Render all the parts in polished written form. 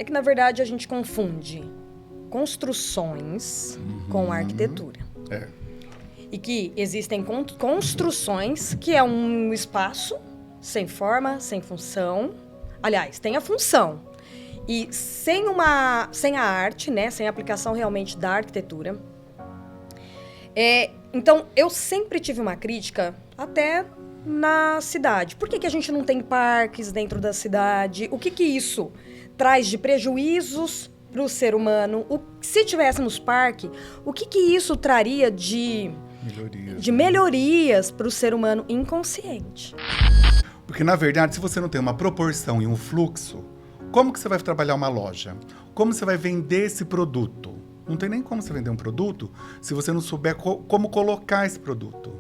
É que, na verdade, a gente confunde construções com arquitetura. E que existem construções, que é um espaço sem forma, sem função. Aliás, tem a função. E sem a arte, né? Sem a aplicação realmente da arquitetura. Então, eu sempre tive uma crítica, até na cidade. Por que a gente não tem parques dentro da cidade? O que isso traz de prejuízos para o ser humano? Se tivéssemos parque, o que isso traria de melhorias para o ser humano inconsciente? Porque, na verdade, se você não tem uma proporção e um fluxo, como que você vai trabalhar uma loja? Como você vai vender esse produto? Não tem nem como você vender um produto se você não souber como colocar esse produto.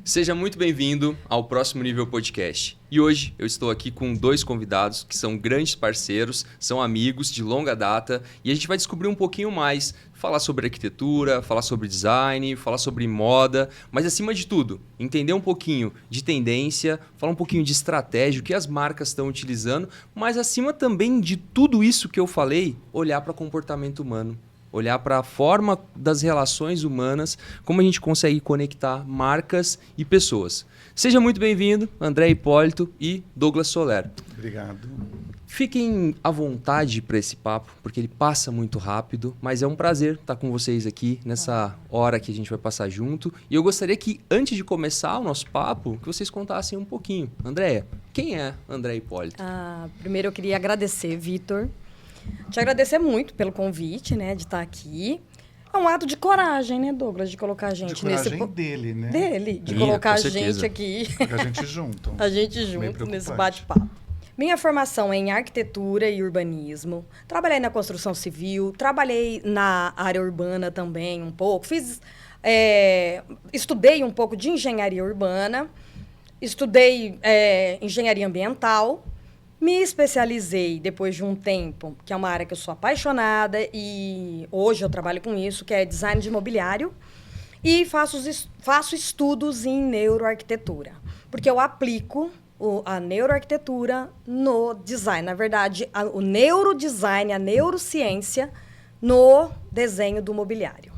Seja muito bem-vindo ao Próximo Nível Podcast. E hoje eu estou aqui com 2 convidados que são grandes parceiros, são amigos de longa data e a gente vai descobrir um pouquinho mais, falar sobre arquitetura, falar sobre design, falar sobre moda, mas acima de tudo, entender um pouquinho de tendência, falar um pouquinho de estratégia, o que as marcas estão utilizando, mas acima também de tudo isso que eu falei, olhar para o comportamento humano. Olhar para a forma das relações humanas, como a gente consegue conectar marcas e pessoas. Seja muito bem-vindo, André Hipólito e Douglas Soler. Obrigado. Fiquem à vontade para esse papo, porque ele passa muito rápido, mas é um prazer estar com vocês aqui nessa hora que a gente vai passar junto. E eu gostaria que, antes de começar o nosso papo, que vocês contassem um pouquinho. Andréia, quem é André Hipólito? Primeiro eu queria agradecer, Vitor. Te agradecer muito pelo convite, né, de estar aqui. É um ato de coragem, né, Douglas, de colocar a gente nesse... De coragem dele, né? De colocar a gente aqui. Porque a gente junto. A gente junto nesse bate-papo. Minha formação é em arquitetura e urbanismo. Trabalhei na construção civil, trabalhei na área urbana também um pouco. Estudei um pouco de engenharia urbana, estudei engenharia ambiental. Me especializei depois de um tempo, que é uma área que eu sou apaixonada e hoje eu trabalho com isso, que é design de imobiliário. E faço estudos em neuroarquitetura, porque eu aplico a neuroarquitetura no design. Na verdade, o neurodesign, a neurociência no desenho do mobiliário.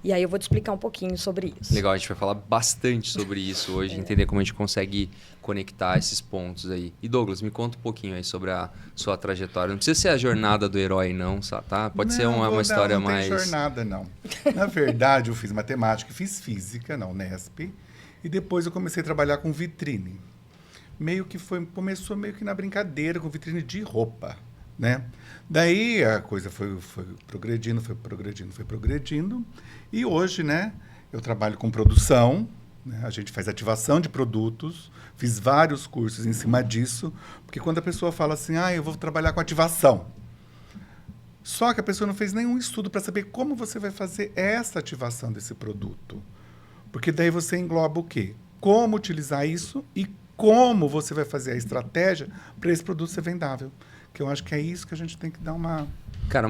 E aí eu vou te explicar um pouquinho sobre isso. Legal, a gente vai falar bastante sobre isso hoje, entender como a gente consegue conectar esses pontos aí. E Douglas, me conta um pouquinho aí sobre a sua trajetória. Não precisa ser a jornada do herói não, tá? Pode ser uma história mais... Não tem jornada, não. Na verdade, eu fiz matemática, fiz física na Unesp e depois eu comecei a trabalhar com vitrine. Começou meio que na brincadeira, com vitrine de roupa, né? Daí a coisa foi progredindo. E hoje, né, eu trabalho com produção, né, a gente faz ativação de produtos, fiz vários cursos em cima disso, porque quando a pessoa fala assim, eu vou trabalhar com ativação, só que a pessoa não fez nenhum estudo para saber como você vai fazer essa ativação desse produto. Porque daí você engloba o quê? Como utilizar isso e como você vai fazer a estratégia para esse produto ser vendável. Que eu acho que é isso que a gente tem que dar uma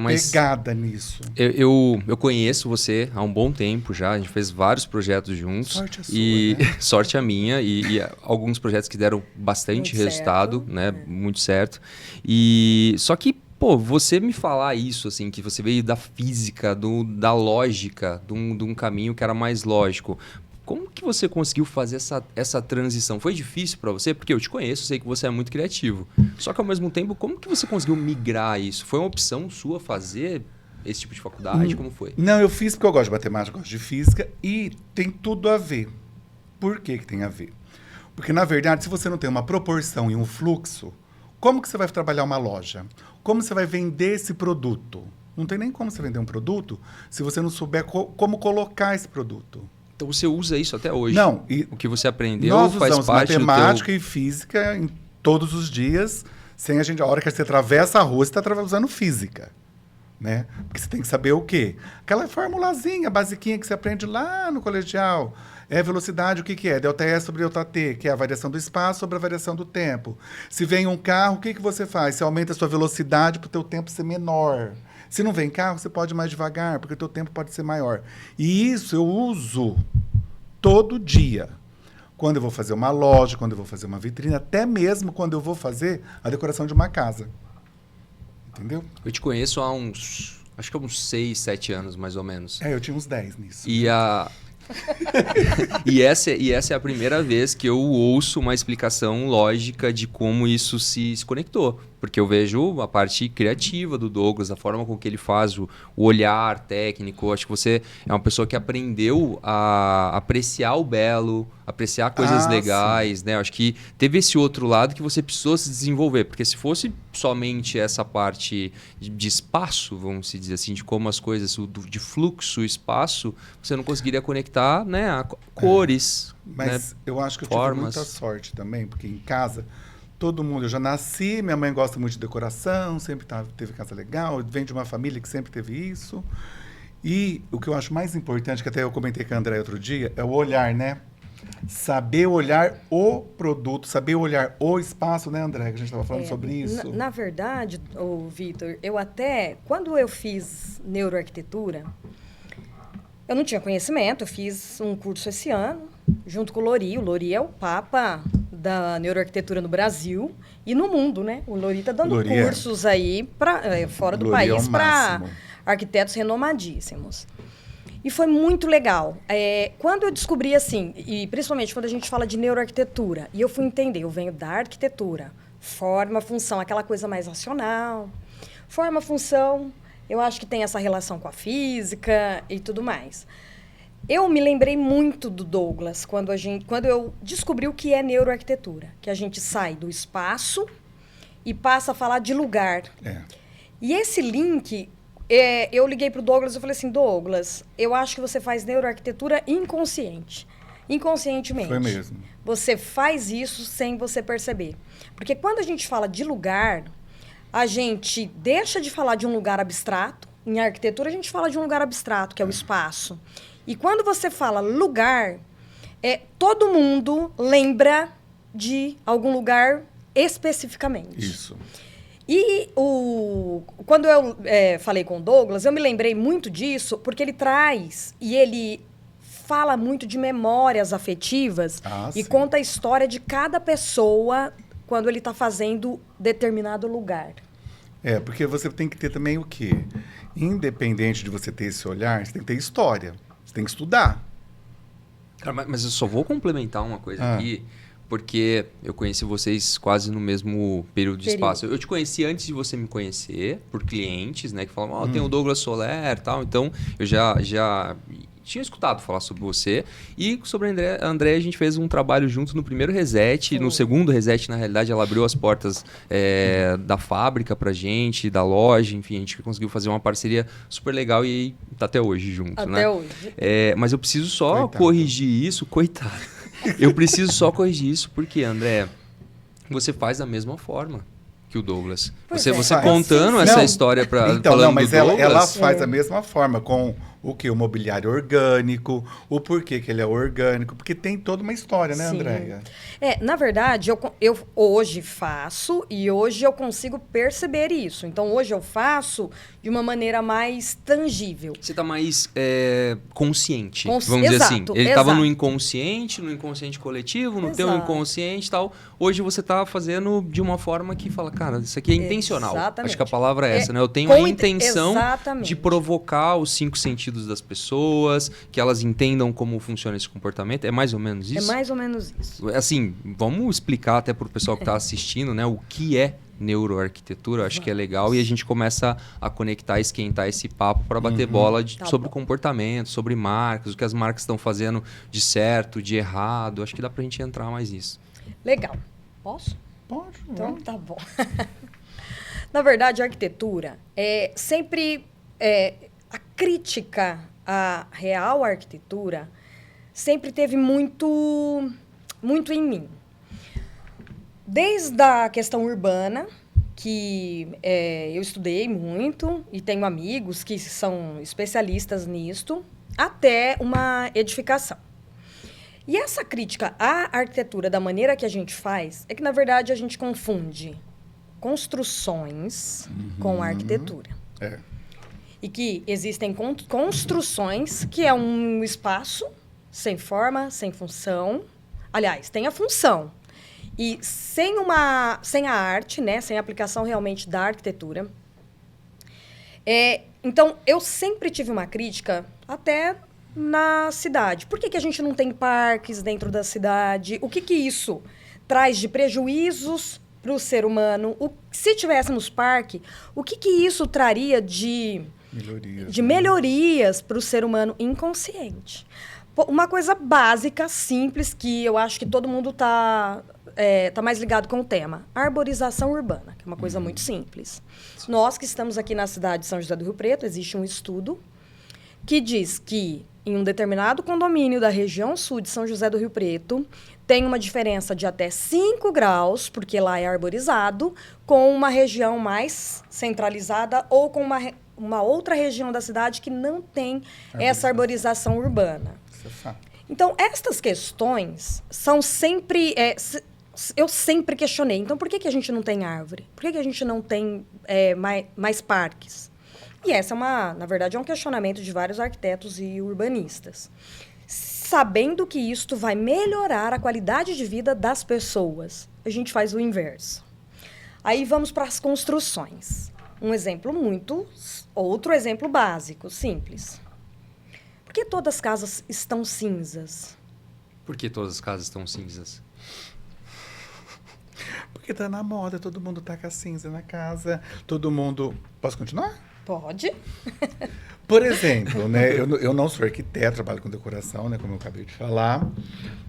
pegada nisso. Eu conheço você há um bom tempo já, a gente fez vários projetos juntos. Sorte a sua, né? Sorte a minha e alguns projetos que deram bastante muito resultado, certo, né? Muito certo. E só que, você me falar isso, assim, que você veio da física, da lógica, de um caminho que era mais lógico. Como que você conseguiu fazer essa transição? Foi difícil para você? Porque eu te conheço, sei que você é muito criativo. Só que, ao mesmo tempo, como que você conseguiu migrar isso? Foi uma opção sua fazer esse tipo de faculdade? Como foi? Não, eu fiz porque eu gosto de matemática, gosto de física e tem tudo a ver. Por que tem a ver? Porque, na verdade, se você não tem uma proporção e um fluxo, como que você vai trabalhar uma loja? Como você vai vender esse produto? Não tem nem como você vender um produto se você não souber como colocar esse produto. Então você usa isso até hoje? Não. O que você aprendeu nós faz usamos parte matemática e física em todos os dias. A hora que você atravessa a rua, você está usando física. Né? Porque você tem que saber o quê? Aquela formulazinha basiquinha que você aprende lá no colegial. Velocidade, o que é? Delta E sobre delta T, que é a variação do espaço sobre a variação do tempo. Se vem um carro, o que você faz? Você aumenta a sua velocidade para o teu tempo ser menor. Se não vem carro, você pode ir mais devagar, porque o teu tempo pode ser maior. E isso eu uso todo dia. quando eu vou fazer uma loja, quando eu vou fazer uma vitrine, até mesmo quando eu vou fazer a decoração de uma casa. Entendeu? Eu te conheço há acho que uns 6, 7 anos, mais ou menos. Eu tinha uns 10 nisso. E essa é a primeira vez que eu ouço uma explicação lógica de como isso se conectou. Porque eu vejo a parte criativa do Douglas, a forma com que ele faz o olhar técnico. Acho que você é uma pessoa que aprendeu a apreciar o belo, apreciar coisas legais, né? Acho que teve esse outro lado que você precisou se desenvolver. Porque se fosse somente essa parte de espaço, vamos dizer assim, de como as coisas, de fluxo, espaço, você não conseguiria conectar, né, a cores. Mas né, eu acho que eu formas. tive muita sorte também, porque em casa, todo mundo, eu já nasci, minha mãe gosta muito de decoração, sempre teve casa legal, vem de uma família que sempre teve isso. E o que eu acho mais importante, que até eu comentei com a André outro dia, é o olhar, né? Saber olhar o produto, saber olhar o espaço, né, André? Que a gente estava falando sobre isso. Na verdade, Vitor, quando eu fiz neuroarquitetura, eu não tinha conhecimento, eu fiz um curso esse ano, junto com o Lori. O Lori é o papa da neuroarquitetura no Brasil e no mundo, né? O Lori está dando cursos aí fora do país para arquitetos renomadíssimos. E foi muito legal. Quando eu descobri assim, e principalmente quando a gente fala de neuroarquitetura, e eu fui entender, eu venho da arquitetura, forma, função, aquela coisa mais racional. Forma, função, eu acho que tem essa relação com a física e tudo mais. Eu me lembrei muito do Douglas quando eu descobri o que é neuroarquitetura, que a gente sai do espaço e passa a falar de lugar. E esse link, eu liguei para o Douglas e falei assim, Douglas, eu acho que você faz neuroarquitetura inconscientemente. Foi mesmo. Você faz isso sem você perceber. Porque quando a gente fala de lugar, a gente deixa de falar de um lugar abstrato. Em arquitetura, a gente fala de um lugar abstrato, que é o espaço. E quando você fala lugar, todo mundo lembra de algum lugar especificamente. Isso. E quando eu falei com o Douglas, eu me lembrei muito disso, porque ele traz e ele fala muito de memórias afetivas e conta a história de cada pessoa quando ele está fazendo determinado lugar. Porque você tem que ter também o quê? Independente de você ter esse olhar, você tem que ter história. Você tem que estudar. Cara, mas eu só vou complementar uma coisa aqui, porque eu conheci vocês quase no mesmo período de espaço. Eu te conheci antes de você me conhecer, por clientes, né? Que falavam, tem o Douglas Soler e tal. Então, eu já tinha escutado falar sobre você. E sobre a André, a gente fez um trabalho junto no primeiro Reset. No segundo Reset, na realidade, ela abriu as portas da fábrica pra gente, da loja. Enfim, a gente conseguiu fazer uma parceria super legal e tá até hoje junto, até hoje. Mas eu preciso só corrigir isso. Coitado. Eu preciso só corrigir isso porque, André, você faz da mesma forma que o Douglas. Você contando essa história falando mas do Douglas... ela faz da mesma forma, com o que? O mobiliário orgânico, o porquê que ele é orgânico, porque tem toda uma história, né, Andréia? Na verdade, eu hoje faço e hoje eu consigo perceber isso. Então, hoje eu faço de uma maneira mais tangível. Você está mais consciente, vamos dizer assim. Ele estava no inconsciente coletivo, no teu inconsciente e tal. Hoje você está fazendo de uma forma que fala, cara, isso aqui é intencional. Exatamente. Acho que a palavra é essa, né? Eu tenho a intenção de provocar os 5 sentidos das pessoas, que elas entendam como funciona esse comportamento. É mais ou menos isso? É mais ou menos isso. Assim, vamos explicar até para o pessoal que está assistindo, né? O que é neuroarquitetura, acho que é legal, e a gente começa a conectar, esquentar esse papo para bater bola sobre comportamento, sobre marcas, o que as marcas estão fazendo de certo, de errado. Acho que dá para a gente entrar mais nisso. Legal. Posso? Pode. Então, tá bom. Na verdade, a arquitetura é sempre... a crítica à real arquitetura sempre teve muito em mim. Desde a questão urbana, que eu estudei muito e tenho amigos que são especialistas nisto, até uma edificação. E essa crítica à arquitetura, da maneira que a gente faz, é que, na verdade, a gente confunde construções com arquitetura. E que existem construções, que é um espaço sem forma, sem função, Aliás, tem a função. E sem a arte, né? Sem a aplicação realmente da arquitetura. Então, eu sempre tive uma crítica até na cidade. Por que a gente não tem parques dentro da cidade? O que isso traz de prejuízos para o ser humano? Se tivéssemos parque, o que isso traria de melhorias para o ser humano inconsciente? Uma coisa básica, simples, que eu acho que todo mundo está mais ligado com o tema. Arborização urbana, que é uma coisa muito simples. Nós que estamos aqui na cidade de São José do Rio Preto, existe um estudo que diz que em um determinado condomínio da região sul de São José do Rio Preto, tem uma diferença de até 5 graus, porque lá é arborizado, com uma região mais centralizada ou com uma outra região da cidade que não tem essa arborização urbana. Isso é fato. Então, estas questões são sempre... eu sempre questionei. Então, por que a gente não tem árvore? Por que a gente não tem mais parques? E essa na verdade, é um questionamento de vários arquitetos e urbanistas. Sabendo que isto vai melhorar a qualidade de vida das pessoas, a gente faz o inverso. Aí vamos para as construções. Outro exemplo básico, simples. Por que todas as casas estão cinzas? Por que todas as casas estão cinzas? Porque tá na moda, todo mundo taca cinza na casa, todo mundo... Posso continuar? Pode. Por exemplo, né, eu não sou arquiteto, trabalho com decoração, né, como eu acabei de falar,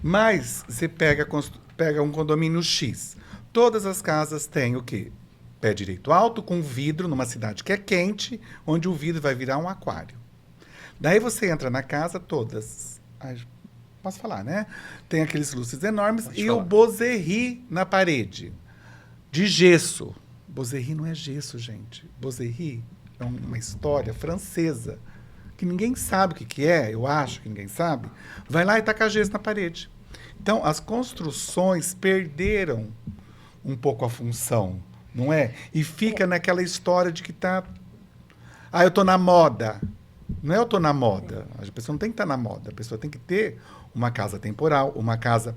mas você pega um condomínio X. Todas as casas têm o quê? Pé direito alto, com vidro, numa cidade que é quente, onde o vidro vai virar um aquário. Daí você entra na casa, todas... Posso falar, né? Tem aqueles lustres enormes e o Boserri na parede, de gesso. Boserri não é gesso, gente. Boserri é uma história francesa, que ninguém sabe o que é, eu acho que ninguém sabe. Vai lá e taca gesso na parede. Então, as construções perderam um pouco a função, não é? E fica naquela história de que tá... eu tô na moda. Não é eu tô na moda. A pessoa não tem que estar na moda. A pessoa tem que ter uma casa temporal, uma casa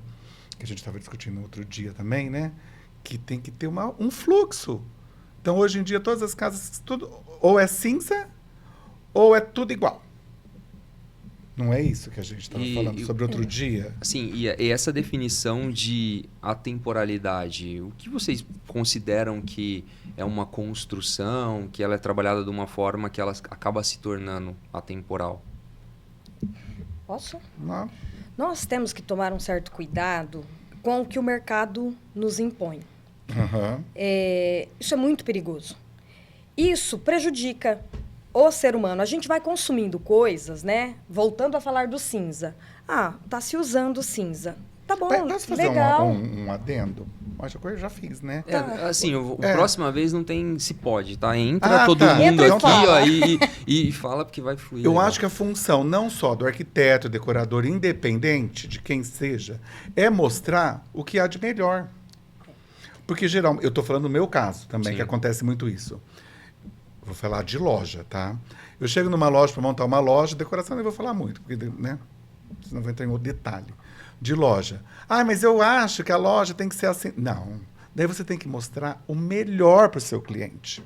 que a gente estava discutindo outro dia também, né? Que tem que ter um fluxo. Então, hoje em dia, todas as casas, tudo ou é cinza ou é tudo igual. Não é isso que a gente estava falando sobre outro dia? Sim, e essa definição de atemporalidade, o que vocês consideram que é uma construção, que ela é trabalhada de uma forma que ela acaba se tornando atemporal? Posso? Não. Nós temos que tomar um certo cuidado com o que o mercado nos impõe. Uhum. Isso é muito perigoso. Isso prejudica o ser humano. A gente vai consumindo coisas, né? Voltando a falar do cinza. Tá se usando cinza. Tá bom, Posso fazer legal. um adendo? Acho que eu já fiz, né? Próxima vez não tem se pode, tá? Entra todo mundo Entra aqui ó, e fala porque vai fluir. Eu acho que a função não só do arquiteto, decorador, independente de quem seja, é mostrar o que há de melhor. Porque, geralmente, eu estou falando do meu caso também, Sim. que acontece muito isso. Vou falar de loja, tá? Eu chego numa loja para montar uma loja, decoração eu vou falar muito, porque, né? Senão vou entrar em outro detalhe. De loja. Mas eu acho que a loja tem que ser assim. Não. Daí você tem que mostrar o melhor para o seu cliente.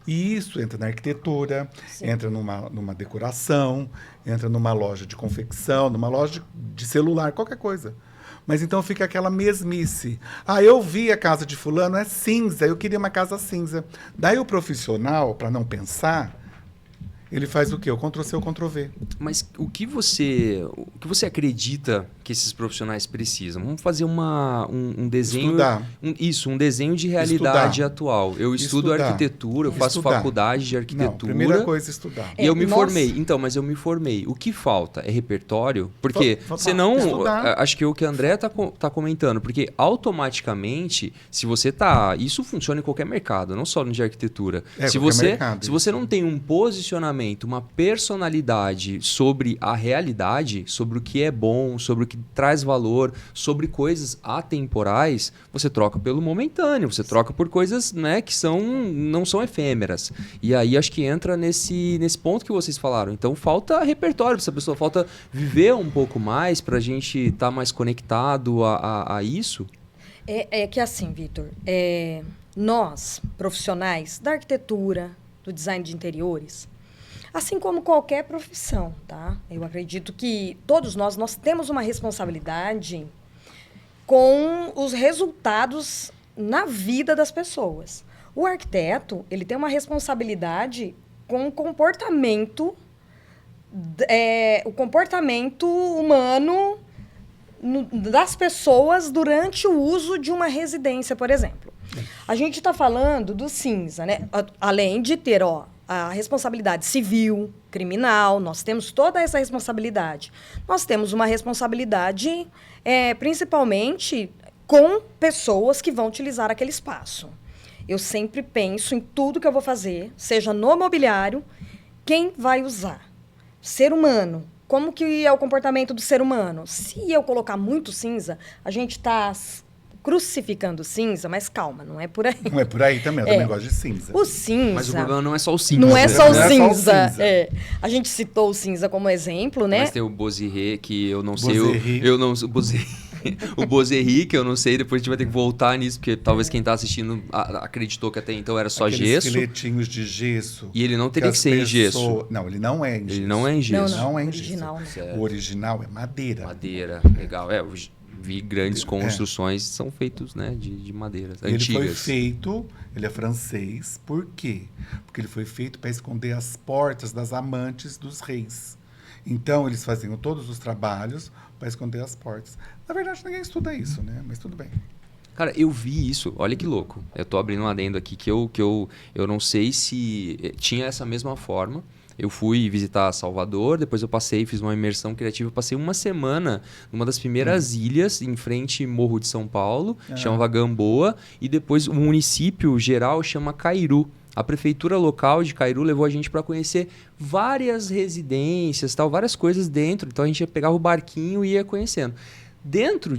E isso entra na arquitetura, Sim. entra numa decoração, entra numa loja de confecção, numa loja de celular, qualquer coisa. Mas então fica aquela mesmice. Eu vi a casa de fulano, é cinza, eu queria uma casa cinza. Daí o profissional, para não pensar, ele faz o quê? O Ctrl-C ou Ctrl-V. Mas o que você acredita que esses profissionais precisam? Vamos fazer um desenho... Estudar. Um desenho de realidade atual. Eu estudo arquitetura, eu faço faculdade de arquitetura. Não, primeira coisa é estudar. E eu me formei. Então, mas eu me formei. O que falta? É repertório? Porque senão... Acho que é o que a André tá comentando. Porque automaticamente, se você tá... Isso funciona em qualquer mercado, não só no de arquitetura. Se você não tem um posicionamento comportamento, uma personalidade sobre a realidade, sobre o que é bom, sobre o que traz valor, sobre coisas atemporais, você troca pelo momentâneo, você troca por coisas, né, que não são efêmeras. E aí acho que entra nesse ponto que vocês falaram. Então falta repertório para essa pessoa, falta viver um pouco mais para a gente estar mais conectado a isso. É que assim, Vitor, nós, profissionais da arquitetura, do design de interiores, assim como qualquer profissão, tá? Eu acredito que todos nós temos uma responsabilidade com os resultados na vida das pessoas. O arquiteto, ele tem uma responsabilidade com o comportamento humano das pessoas durante o uso de uma residência, por exemplo. A gente está falando do cinza, né? Além de ter a responsabilidade civil, criminal, nós temos toda essa responsabilidade. Nós temos uma responsabilidade, principalmente, com pessoas que vão utilizar aquele espaço. Eu sempre penso em tudo que eu vou fazer, seja no mobiliário, quem vai usar. Ser humano. Como que é o comportamento do ser humano? Se eu colocar muito cinza, a gente está crucificando cinza, mas calma, não é por aí. Não é por aí também, eu também gosto de cinza. O cinza... Mas o problema não é só o cinza. Não é só o Não é só o cinza. cinza. A gente citou o cinza como exemplo, né? Mas tem o Bozerri, que eu não sei... Bozerri. Eu não... O Bozerri, que eu não sei, depois a gente vai ter que voltar nisso, porque talvez quem está assistindo acreditou que até então era só Aqueles gesso. filetinhos de gesso. E ele não teria que as ser em gesso. Não, ele não é em gesso. Ele não é em gesso. Não é em original, gesso. né? O original é madeira. Madeira, legal. Eu vi grandes construções que são feitos, né, de madeiras Ele antigas. foi feito, ele é francês, por quê? Porque ele foi feito para esconder as portas das amantes dos reis. Então, eles faziam todos os trabalhos para esconder as portas. Na verdade, ninguém estuda isso, né? Mas tudo bem. Cara, eu vi isso, olha que louco. Eu tô abrindo um adendo aqui que eu não sei se tinha essa mesma forma. Eu fui visitar Salvador, depois eu fiz uma imersão criativa, eu passei uma semana numa das primeiras ilhas, em frente ao Morro de São Paulo, chamava Gamboa, e depois o município geral chama Cairu. A prefeitura local de Cairu levou a gente para conhecer várias residências, várias coisas dentro. Então a gente pegava o barquinho e ia conhecendo. Dentro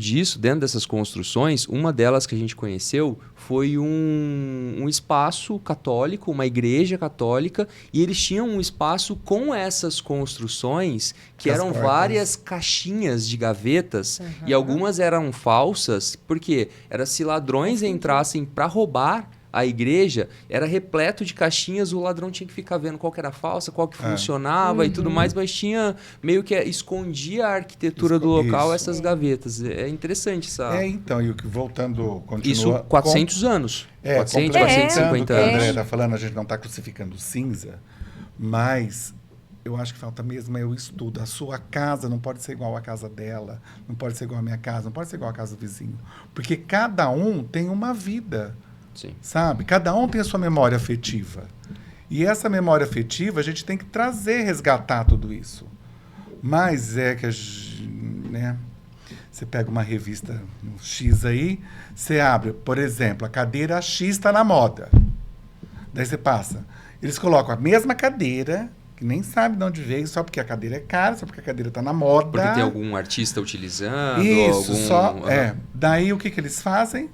dessas construções, uma delas que a gente conheceu foi um espaço católico, uma igreja católica, e eles tinham um espaço com essas construções que eram várias caixinhas de gavetas, e algumas eram falsas, porque era se ladrões entrassem para roubar a igreja, era repleto de caixinhas, o ladrão tinha que ficar vendo qual que era falsa, qual que funcionava e tudo mais, mas tinha meio que escondia a arquitetura do local, essas gavetas. É interessante essa... Então, e voltando, continua... Isso 400 anos. 400, complementando 450 o que a André anos. está falando, a gente não está crucificando cinza, mas eu acho que falta mesmo o estudo. A sua casa não pode ser igual à casa dela, não pode ser igual à minha casa, não pode ser igual à casa do vizinho. Porque cada um tem uma vida. Sim. Sabe? Cada um tem a sua memória afetiva. E essa memória afetiva, a gente tem que resgatar tudo isso. Mas né? Você pega uma revista X aí, você abre, por exemplo, a cadeira X está na moda. Daí você passa. Eles colocam a mesma cadeira, que nem sabe de onde veio, só porque a cadeira é cara, só porque a cadeira está na moda. Porque tem algum artista utilizando. Isso, Daí o que eles fazem?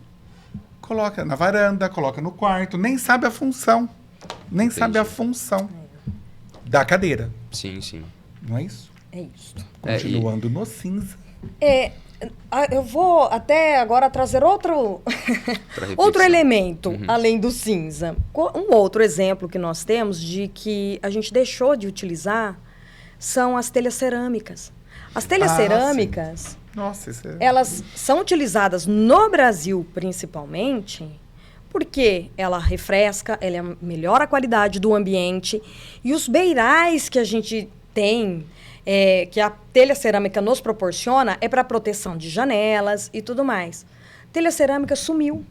Coloca na varanda, coloca no quarto, nem sabe a função. Nem sabe a função da cadeira. Sim, sim. Não é isso? É isso. Continuando no cinza. Eu vou até agora trazer outro elemento, além do cinza. Um outro exemplo que nós temos de que a gente deixou de utilizar são as telhas cerâmicas. As telhas cerâmicas... Nossa, elas são utilizadas no Brasil, principalmente, porque ela refresca, ela melhora a qualidade do ambiente. E os beirais que a gente tem, que a telha cerâmica nos proporciona, é para proteção de janelas e tudo mais. Telha cerâmica sumiu.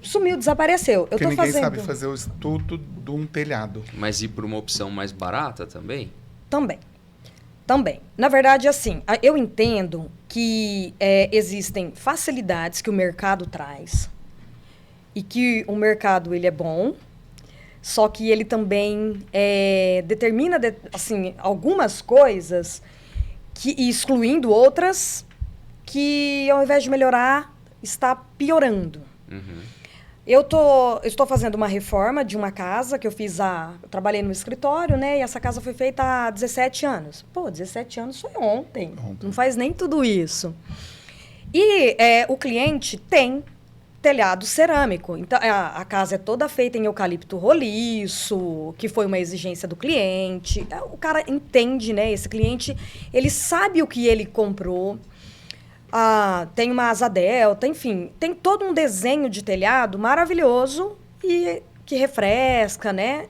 Sumiu, desapareceu. Porque ninguém sabe fazer o estudo de um telhado. Mas ir por uma opção mais barata também? Também. Na verdade, assim, eu entendo que existem facilidades que o mercado traz e que o mercado ele é bom, Só que ele também determina assim, algumas coisas e excluindo outras que, ao invés de melhorar, está piorando. Eu estou fazendo uma reforma de uma casa que eu fiz eu trabalhei no escritório, né? E essa casa foi feita há 17 anos. Pô, 17 anos foi ontem. Não faz nem tudo isso. E o cliente tem telhado cerâmico. Então, a casa é toda feita em eucalipto roliço, que foi uma exigência do cliente. O cara entende, né? Esse cliente, ele sabe o que ele comprou. Tem uma asa delta, enfim. Tem todo um desenho de telhado maravilhoso e que refresca, né?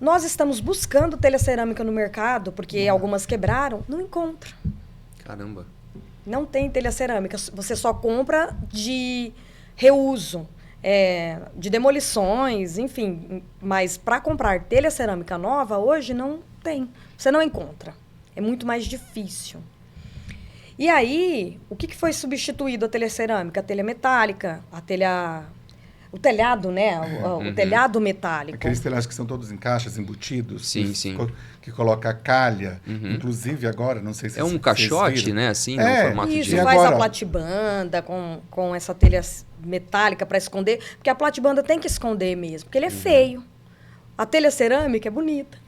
Nós estamos buscando telha cerâmica no mercado, porque algumas quebraram. Não encontra. Caramba. Não tem telha cerâmica. Você só compra de reuso, de demolições, enfim. Mas para comprar telha cerâmica nova, hoje não tem. Você não encontra. É muito mais difícil. E aí, o que foi substituído a telha cerâmica? A telha metálica, o telhado, né? O telhado metálico. Aqueles telhados que são todos em caixas, embutidos. Sim, sim. Que coloca a calha. Inclusive agora, não sei se é um caixote, né? Assim, no formato isso, de... faz agora a platibanda com essa telha metálica para esconder. Porque a platibanda tem que esconder mesmo, porque ele é feio. A telha cerâmica é bonita.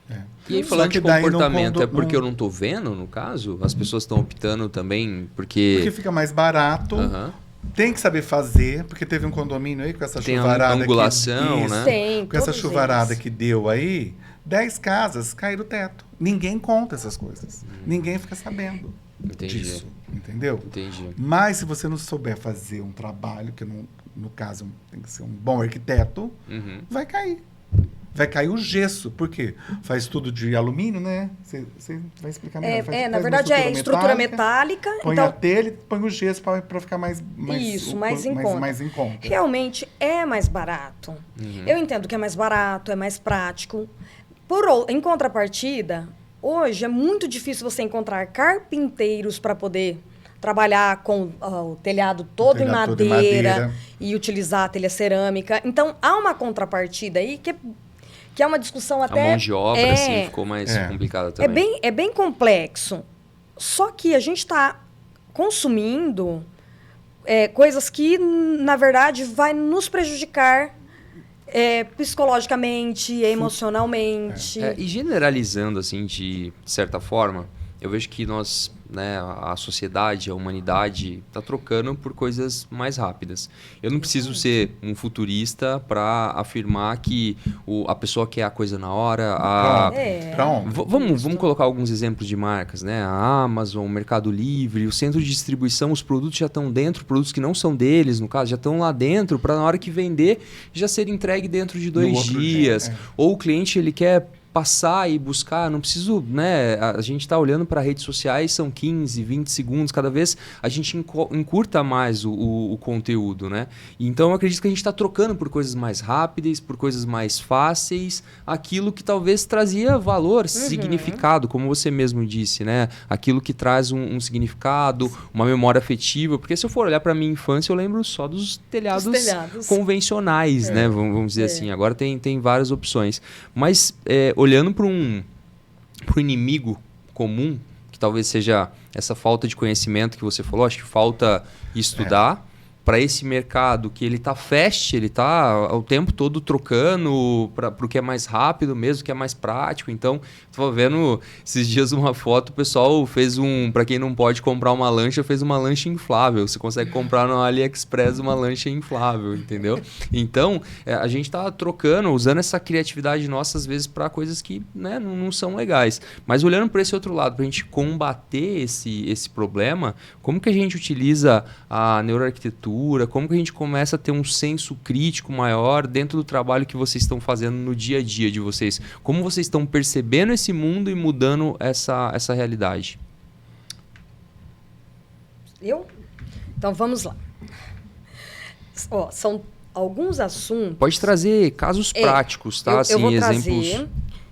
E aí, falando de comportamento, é porque eu não estou vendo, no caso? As pessoas estão optando também porque... Porque fica mais barato. Tem que saber fazer, porque teve um condomínio aí com essa tem chuvarada. Tem angulação, né? Tem, com essa chuvarada que deu aí, 10 casas caíram do teto. Ninguém conta essas coisas. Ninguém fica sabendo disso. Entendeu? Entendi. Mas se você não souber fazer um trabalho, que no caso tem que ser um bom arquiteto, vai cair. Vai cair o gesso. Por quê? Faz tudo de alumínio, né? Você vai explicar melhor. Na verdade, é estrutura metálica. Põe a telha e põe o gesso para ficar mais em conta. Realmente é mais barato. Eu entendo que é mais barato, é mais prático. Em contrapartida, hoje é muito difícil você encontrar carpinteiros para poder trabalhar com o telhado todo em madeira e utilizar a telha cerâmica. Então, há uma contrapartida aí que é uma discussão até... A mão de obra, assim, ficou mais complicada também. É bem complexo. Só que a gente está consumindo coisas que, na verdade, vai nos prejudicar psicologicamente, emocionalmente. E generalizando, assim, de certa forma, eu vejo que nós... né, a sociedade, a humanidade está trocando por coisas mais rápidas. Eu não preciso ser um futurista para afirmar que a pessoa quer a coisa na hora. Vamos colocar alguns exemplos de marcas, né? A Amazon, o Mercado Livre, o centro de distribuição, os produtos já estão dentro, produtos que não são deles, no caso, já estão lá dentro para na hora que vender já ser entregue dentro de 2 dias. Ou o cliente ele quer passar e buscar, não preciso, né? A gente está olhando para redes sociais, são 15, 20 segundos, cada vez a gente encurta mais o conteúdo, né? Então eu acredito que a gente está trocando por coisas mais rápidas, por coisas mais fáceis, aquilo que talvez trazia valor, significado, como você mesmo disse, né? Aquilo que traz um significado, uma memória afetiva, porque se eu for olhar para minha infância, eu lembro só dos telhados convencionais, né? Vamos dizer assim. Agora tem várias opções. Mas olhando para um inimigo comum, que talvez seja essa falta de conhecimento que você falou, acho que falta estudar para esse mercado que ele está fast, ele está o tempo todo trocando para o que é mais rápido mesmo, que é mais prático. Então, estou vendo esses dias uma foto, o pessoal fez para quem não pode comprar uma lancha, fez uma lancha inflável. Você consegue comprar no AliExpress uma lancha inflável, entendeu? Então, a gente está trocando, usando essa criatividade nossa, às vezes, para coisas que, né, não são legais. Mas olhando para esse outro lado, para a gente combater esse problema, como que a gente utiliza a neuroarquitetura, como que a gente começa a ter um senso crítico maior dentro do trabalho que vocês estão fazendo no dia a dia de vocês? Como vocês estão percebendo esse mundo e mudando essa realidade? Então, vamos lá. São alguns assuntos... Pode trazer casos práticos, tá? Eu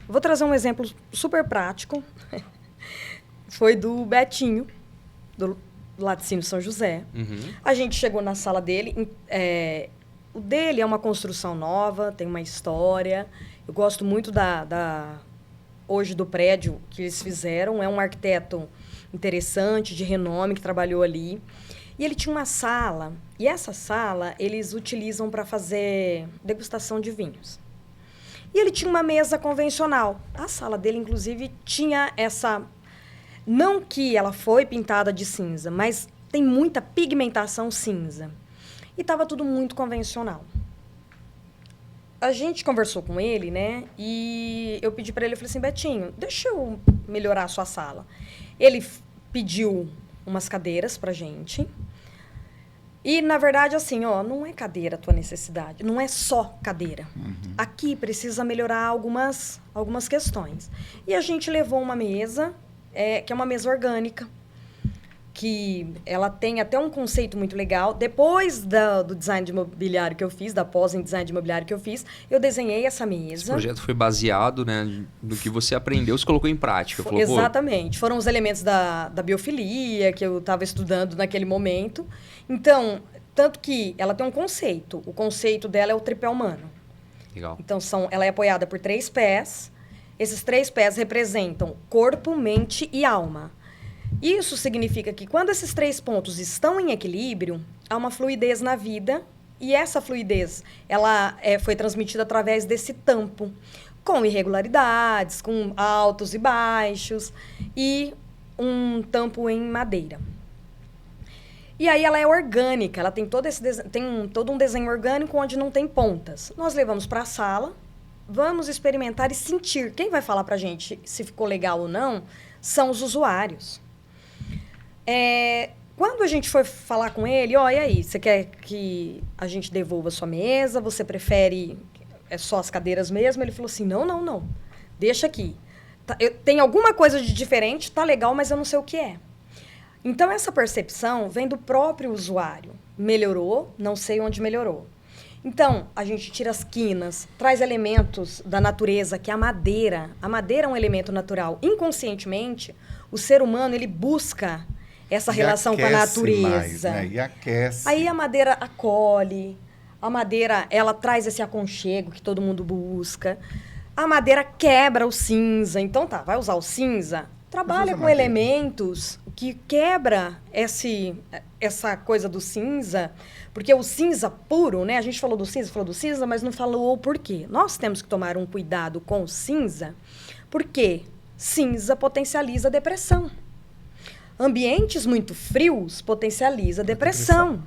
vou trazer um exemplo super prático. Foi do Betinho, do Laticínio São José. A gente chegou na sala dele, O dele é uma construção nova, tem uma história. Eu gosto muito hoje do prédio que eles fizeram. É um arquiteto interessante, de renome, que trabalhou ali. E ele tinha uma sala, e essa sala eles utilizam para fazer degustação de vinhos. E ele tinha uma mesa convencional. A sala dele, inclusive, tinha essa... Não que ela foi pintada de cinza, mas tem muita pigmentação cinza. E estava tudo muito convencional. A gente conversou com ele, né? E eu pedi para ele, eu falei assim, Betinho, deixa eu melhorar a sua sala. Ele pediu umas cadeiras pra gente. E, na verdade, assim, ó, não é cadeira a tua necessidade, não é só cadeira. Aqui precisa melhorar algumas questões. E a gente levou uma mesa, que é uma mesa orgânica, que ela tem até um conceito muito legal. Depois do design de mobiliário que eu fiz, da pós em design de mobiliário que eu fiz, eu desenhei essa mesa. Esse projeto foi baseado, né, no que você aprendeu, você colocou em prática. Falou, exatamente. Foram os elementos da biofilia que eu estava estudando naquele momento. Então, tanto que ela tem um conceito. O conceito dela é o tripé humano. Legal. Então, ela é apoiada por 3 pés. Esses 3 pés representam corpo, mente e alma. Isso significa que quando esses 3 pontos estão em equilíbrio, há uma fluidez na vida, e essa fluidez ela foi transmitida através desse tampo, com irregularidades, com altos e baixos, e um tampo em madeira. E aí ela é orgânica, ela tem todo um desenho orgânico onde não tem pontas. Nós levamos para a sala, vamos experimentar e sentir. Quem vai falar para a gente se ficou legal ou não são os usuários. Quando a gente foi falar com ele, e aí, você quer que a gente devolva a sua mesa? Você prefere só as cadeiras mesmo? Ele falou assim, não, deixa aqui. Tem alguma coisa de diferente, tá legal, mas eu não sei o que é. Então, essa percepção vem do próprio usuário. Melhorou, não sei onde melhorou. Então, a gente tira as quinas, traz elementos da natureza, que é a madeira. A madeira é um elemento natural. Inconscientemente, o ser humano ele busca essa relação com a natureza. Mais, né? E aquece. Aí a madeira acolhe, a madeira ela traz esse aconchego que todo mundo busca. A madeira quebra o cinza. Então, vai usar o cinza? Trabalha com elementos que quebra essa coisa do cinza, porque o cinza puro, né? A gente falou do cinza, mas não falou o porquê. Nós temos que tomar um cuidado com o cinza, porque cinza potencializa a depressão. Ambientes muito frios potencializa a depressão.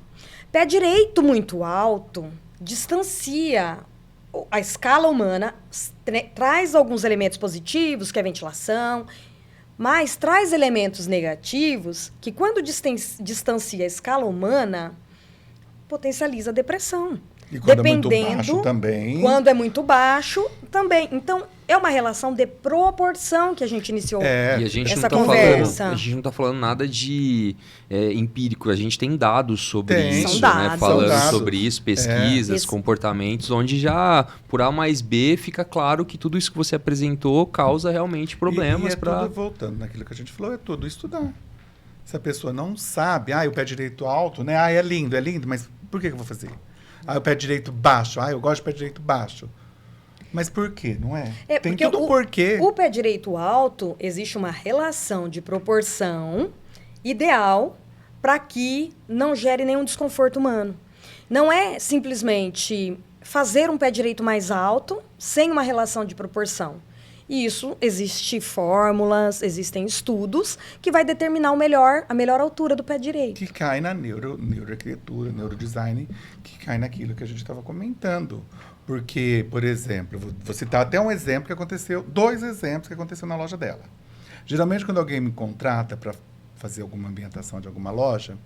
Pé direito muito alto distancia a escala humana, traz alguns elementos positivos, que é a ventilação, mas traz elementos negativos que, quando distancia a escala humana, potencializa a depressão. E quando é muito baixo também. Quando é muito baixo, também. Então, é uma relação de proporção que a gente iniciou e a gente essa não conversa. A gente não está falando nada de empírico. A gente tem dados sobre isso, dados, né? Falando sobre isso, pesquisas, comportamentos, onde já, por A mais B, fica claro que tudo isso que você apresentou causa realmente problemas. Tudo, voltando naquilo que a gente falou, é tudo estudar. Se a pessoa não sabe, o pé direito alto, né? É lindo, mas por que eu vou fazer? O pé direito baixo. Eu gosto de pé direito baixo. Mas por quê? Não é? Tem tudo um porquê. O pé direito alto, existe uma relação de proporção ideal para que não gere nenhum desconforto humano. Não é simplesmente fazer um pé direito mais alto sem uma relação de proporção. E isso, existem fórmulas, existem estudos que vai determinar a melhor altura do pé direito. Que cai na neuroarquitetura, neurodesign, que cai naquilo que a gente estava comentando. Porque, por exemplo, vou citar até um exemplo que aconteceu, 2 exemplos que aconteceu na loja dela. Geralmente, quando alguém me contrata para fazer alguma ambientação de alguma loja,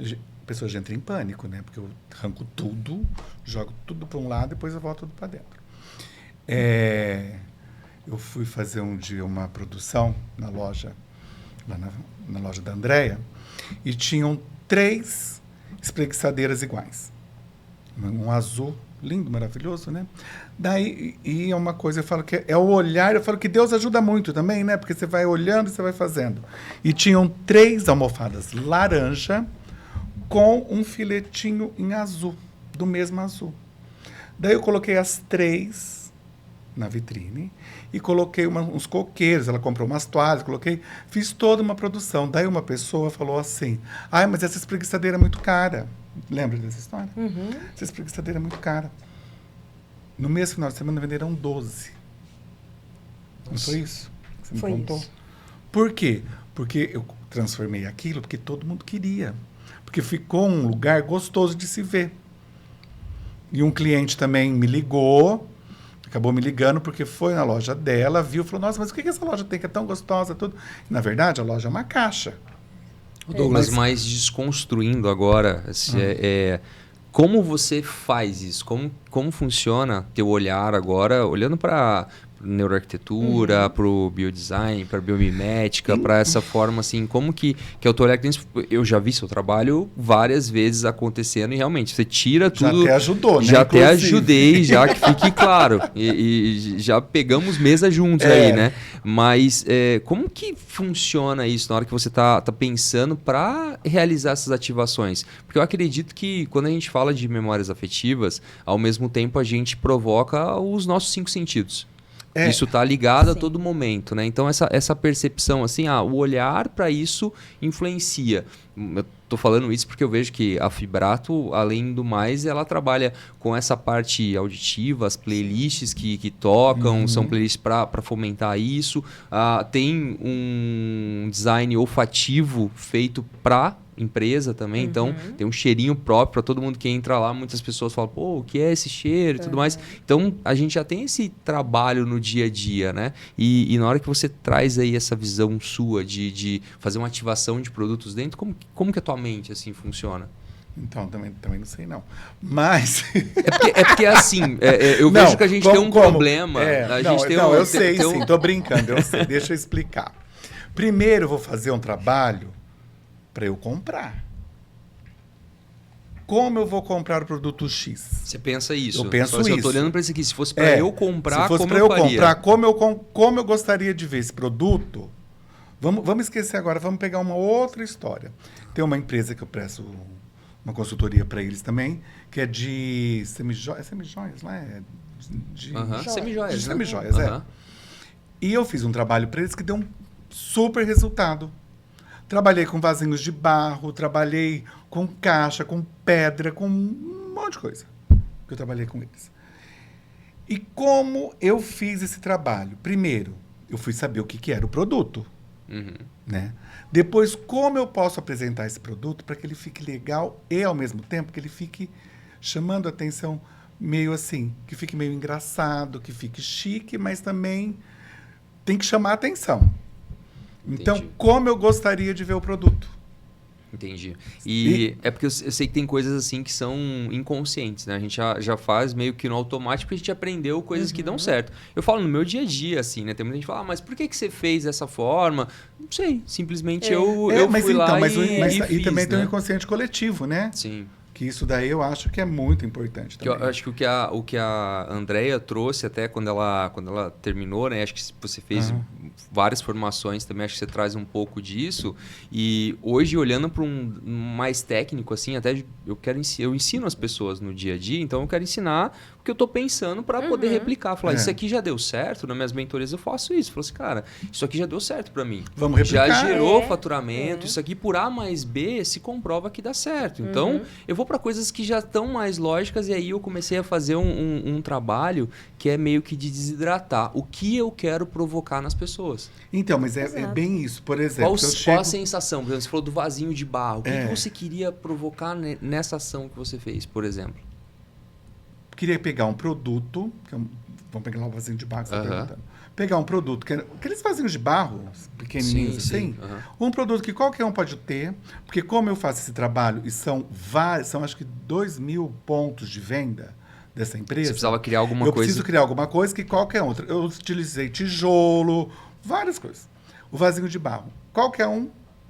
a pessoa já entra em pânico, né? Porque eu arranco tudo, jogo tudo para um lado e depois eu volto tudo para dentro. Eu fui fazer um dia uma produção na loja, lá na loja da Andréia, e tinham 3 espreguiçadeiras iguais. Um azul, lindo, maravilhoso, né? Daí, e é uma coisa, eu falo que é o olhar, eu falo que Deus ajuda muito também, né? Porque você vai olhando e você vai fazendo. E tinham 3 almofadas laranja com um filetinho em azul. do mesmo azul. Daí eu coloquei as 3 na vitrine e coloquei uns coqueiros, ela comprou umas toalhas, coloquei, fiz toda uma produção. Daí uma pessoa falou assim, mas essa espreguiçadeira é muito cara. Lembra dessa história? Essa espreguiçadeira é muito cara. No mesmo final de semana venderam 12. Não foi isso que você me contou? Isso. Por quê? Porque eu transformei aquilo porque todo mundo queria. Porque ficou um lugar gostoso de se ver. E um cliente também me ligou, acabou me ligando porque foi na loja dela, viu, falou, nossa, mas o que essa loja tem que é tão gostosa? Tudo. E, na verdade, a loja é uma caixa. Douglas, mas desconstruindo agora, como você faz isso? Como funciona teu olhar agora, olhando para neuroarquitetura, para o biodesign, para a biomimética, para essa forma assim, como que é o teu olhar? Eu já vi seu trabalho várias vezes acontecendo e realmente você tira tudo. Já até ajudou, né? Já até ajudei, já que fique claro. E já pegamos mesa juntos aí, né? Mas como que funciona isso na hora que você tá pensando para realizar essas ativações? Porque eu acredito que quando a gente fala de memórias afetivas, ao mesmo tempo a gente provoca os nossos 5 sentidos. Isso está ligado a todo momento, né? Então, essa percepção, assim, o olhar para isso influencia. Eu estou falando isso porque eu vejo que a Fibrato, além do mais, ela trabalha com essa parte auditiva, as playlists que tocam, são playlists para fomentar isso. Tem um design olfativo feito para empresa também, então tem um cheirinho próprio para todo mundo que entra lá. Muitas pessoas falam, pô, o que é esse cheiro e tudo mais. Então a gente já tem esse trabalho no dia a dia, né? E na hora que você traz aí essa visão sua de fazer uma ativação de produtos dentro, como que a tua mente assim funciona? Então, também não sei, não. Mas... É porque assim, eu vejo que a gente tem um problema. Eu sei, sim, tô brincando, eu sei. Deixa eu explicar. Primeiro eu vou fazer um trabalho para eu comprar. Como eu vou comprar o produto X? Você pensa isso? Eu penso isso. Eu tô olhando para isso aqui. Se fosse para eu comprar, como eu gostaria de ver esse produto. Vamos esquecer agora, vamos pegar uma outra história. Tem uma empresa que eu presto uma consultoria para eles também, que é de semijoias, lá semijoias, de semijoias, E eu fiz um trabalho para eles que deu um super resultado. Trabalhei com vasinhos de barro, trabalhei com caixa, com pedra, com um monte de coisa que eu trabalhei com eles. E como eu fiz esse trabalho? Primeiro, eu fui saber o que era o produto. Né? Depois, como eu posso apresentar esse produto para que ele fique legal e, ao mesmo tempo, que ele fique chamando a atenção meio assim, que fique meio engraçado, que fique chique, mas também tem que chamar a atenção. Então, como eu gostaria de ver o produto? Entendi. E é porque eu sei que tem coisas assim que são inconscientes, né? A gente já faz meio que no automático porque a gente aprendeu coisas que dão certo. Eu falo no meu dia a dia, assim, né? Tem muita gente que fala, mas por que você fez dessa forma? Não sei, simplesmente eu fui lá e fiz, também tem né? um inconsciente coletivo, né? Sim. Que isso daí eu acho que é muito importante também. Eu acho que o que a Andrea trouxe até quando ela terminou, né? Acho que você fez várias formações também, acho que você traz um pouco disso. E hoje, olhando para um mais técnico, assim, até eu ensino as pessoas no dia a dia, então eu quero ensinar o que eu estou pensando para poder replicar. Falar, isso aqui já deu certo, nas minhas mentorias eu faço isso. Eu falo assim, cara, isso aqui já deu certo para mim. Vamos replicar. Já gerou faturamento, isso aqui por A mais B se comprova que dá certo. Então, eu vou para coisas que já estão mais lógicas e aí eu comecei a fazer um trabalho que é meio que de desidratar o que eu quero provocar nas pessoas. Então, mas é bem isso. Por exemplo, qual a sensação? Por exemplo, você falou do vasinho de barro. O que você queria provocar nessa ação que você fez, por exemplo? Queria pegar um produto, vamos pegar lá o vasinho de barro que você está perguntando. Pegar um produto, aqueles vasinhos de barro, pequenininhos assim, um produto que qualquer um pode ter, porque como eu faço esse trabalho, e são acho que 2.000 pontos de venda dessa empresa. Você precisava criar alguma coisa. Eu preciso criar alguma coisa que qualquer outra. Eu utilizei tijolo, várias coisas. O vasinho de barro. Qualquer um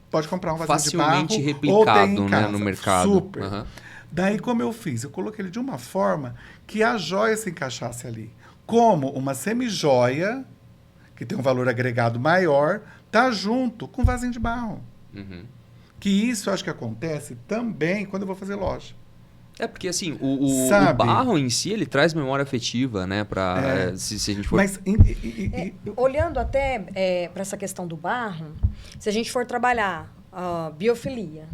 pode comprar um vasinho de barro. Facilmente replicado, né, no mercado. Super. Daí, como eu fiz? Eu coloquei ele de uma forma que a joia se encaixasse ali. Como uma semijoia, que tem um valor agregado maior, tá junto com vasinho de barro. Que isso eu acho que acontece também quando eu vou fazer loja. É porque assim, o Sabe? barro em si, ele traz memória afetiva, né? Se a gente for... Mas, Olhando até para essa questão do barro, se a gente for trabalhar biofilia,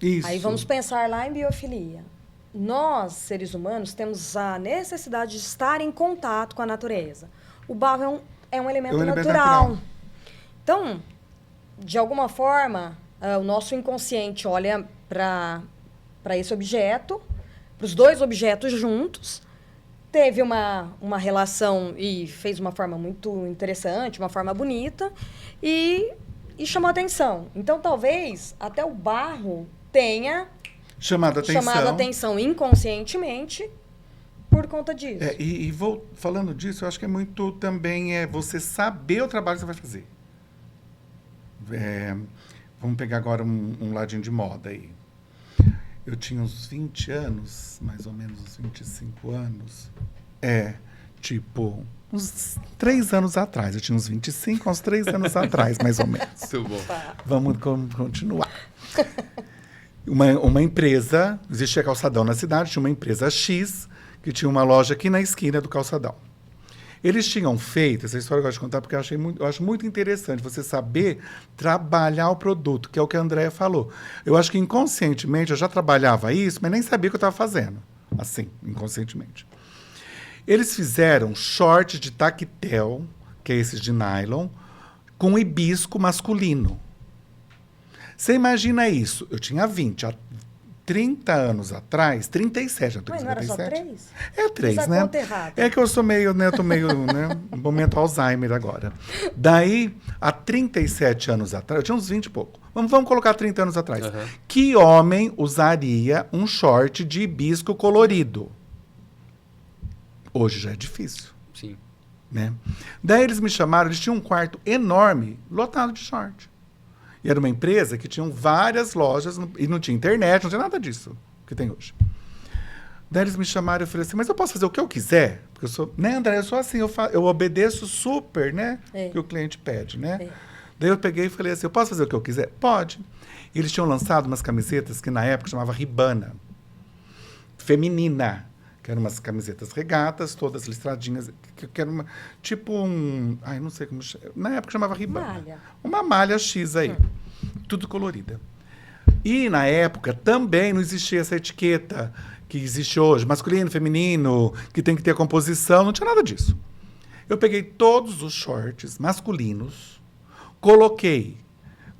isso. aí vamos pensar lá em biofilia. Nós, seres humanos, temos a necessidade de estar em contato com a natureza. O barro é um elemento natural. Então, de alguma forma, o nosso inconsciente olha para esse objeto, para os dois objetos juntos, teve uma relação e fez uma forma muito interessante, uma forma bonita, e chamou atenção. Então, talvez até o barro tenha chamado a atenção inconscientemente por conta disso. Falando disso, eu acho que é muito também você saber o trabalho que você vai fazer. Vamos pegar agora um ladinho de moda aí. Eu tinha uns 20 anos, mais ou menos uns 25 anos. Uns 3 anos atrás. Eu tinha uns 25, uns 3 anos atrás, mais ou menos. Muito bom. Vamos continuar. Uma empresa, existia calçadão na cidade, tinha uma empresa X, que tinha uma loja aqui na esquina do calçadão. Eles tinham feito, essa história eu gosto de contar porque eu acho muito interessante você saber trabalhar o produto, que é o que a Andréia falou. Eu acho que inconscientemente eu já trabalhava isso, mas nem sabia o que eu estava fazendo. Assim, inconscientemente. Eles fizeram short de tactel, que é esses de nylon, com hibisco masculino. Você imagina isso? Eu tinha 20, há 30 anos atrás, 37, eu tô com 57. Mas não era só 3? É 3, né? Conta errada. É que eu sou meio, né? Eu tô meio, né? Momento Alzheimer agora. Daí, há 37 anos atrás, eu tinha uns 20 e pouco. Vamos colocar 30 anos atrás. Uhum. Que homem usaria um short de hibisco colorido? Hoje já é difícil. Sim. Né? Daí eles me chamaram, eles tinham um quarto enorme, lotado de short. E era uma empresa que tinha várias lojas e não tinha internet, não tinha nada disso que tem hoje. Daí eles me chamaram e eu falei assim, mas eu posso fazer o que eu quiser? Porque eu sou, né, André, eu sou assim, eu obedeço super, né, que o cliente pede, né? Daí eu peguei e falei assim, eu posso fazer o que eu quiser? Pode. E eles tinham lançado umas camisetas que na época chamava Ribana, feminina, que eram umas camisetas regatas, todas listradinhas, que era uma, tipo não sei como chama, na época chamava Ribana. Malha. Uma malha X aí, tudo colorida. E na época também não existia essa etiqueta que existe hoje, masculino, feminino, que tem que ter a composição, não tinha nada disso. Eu peguei todos os shorts masculinos, coloquei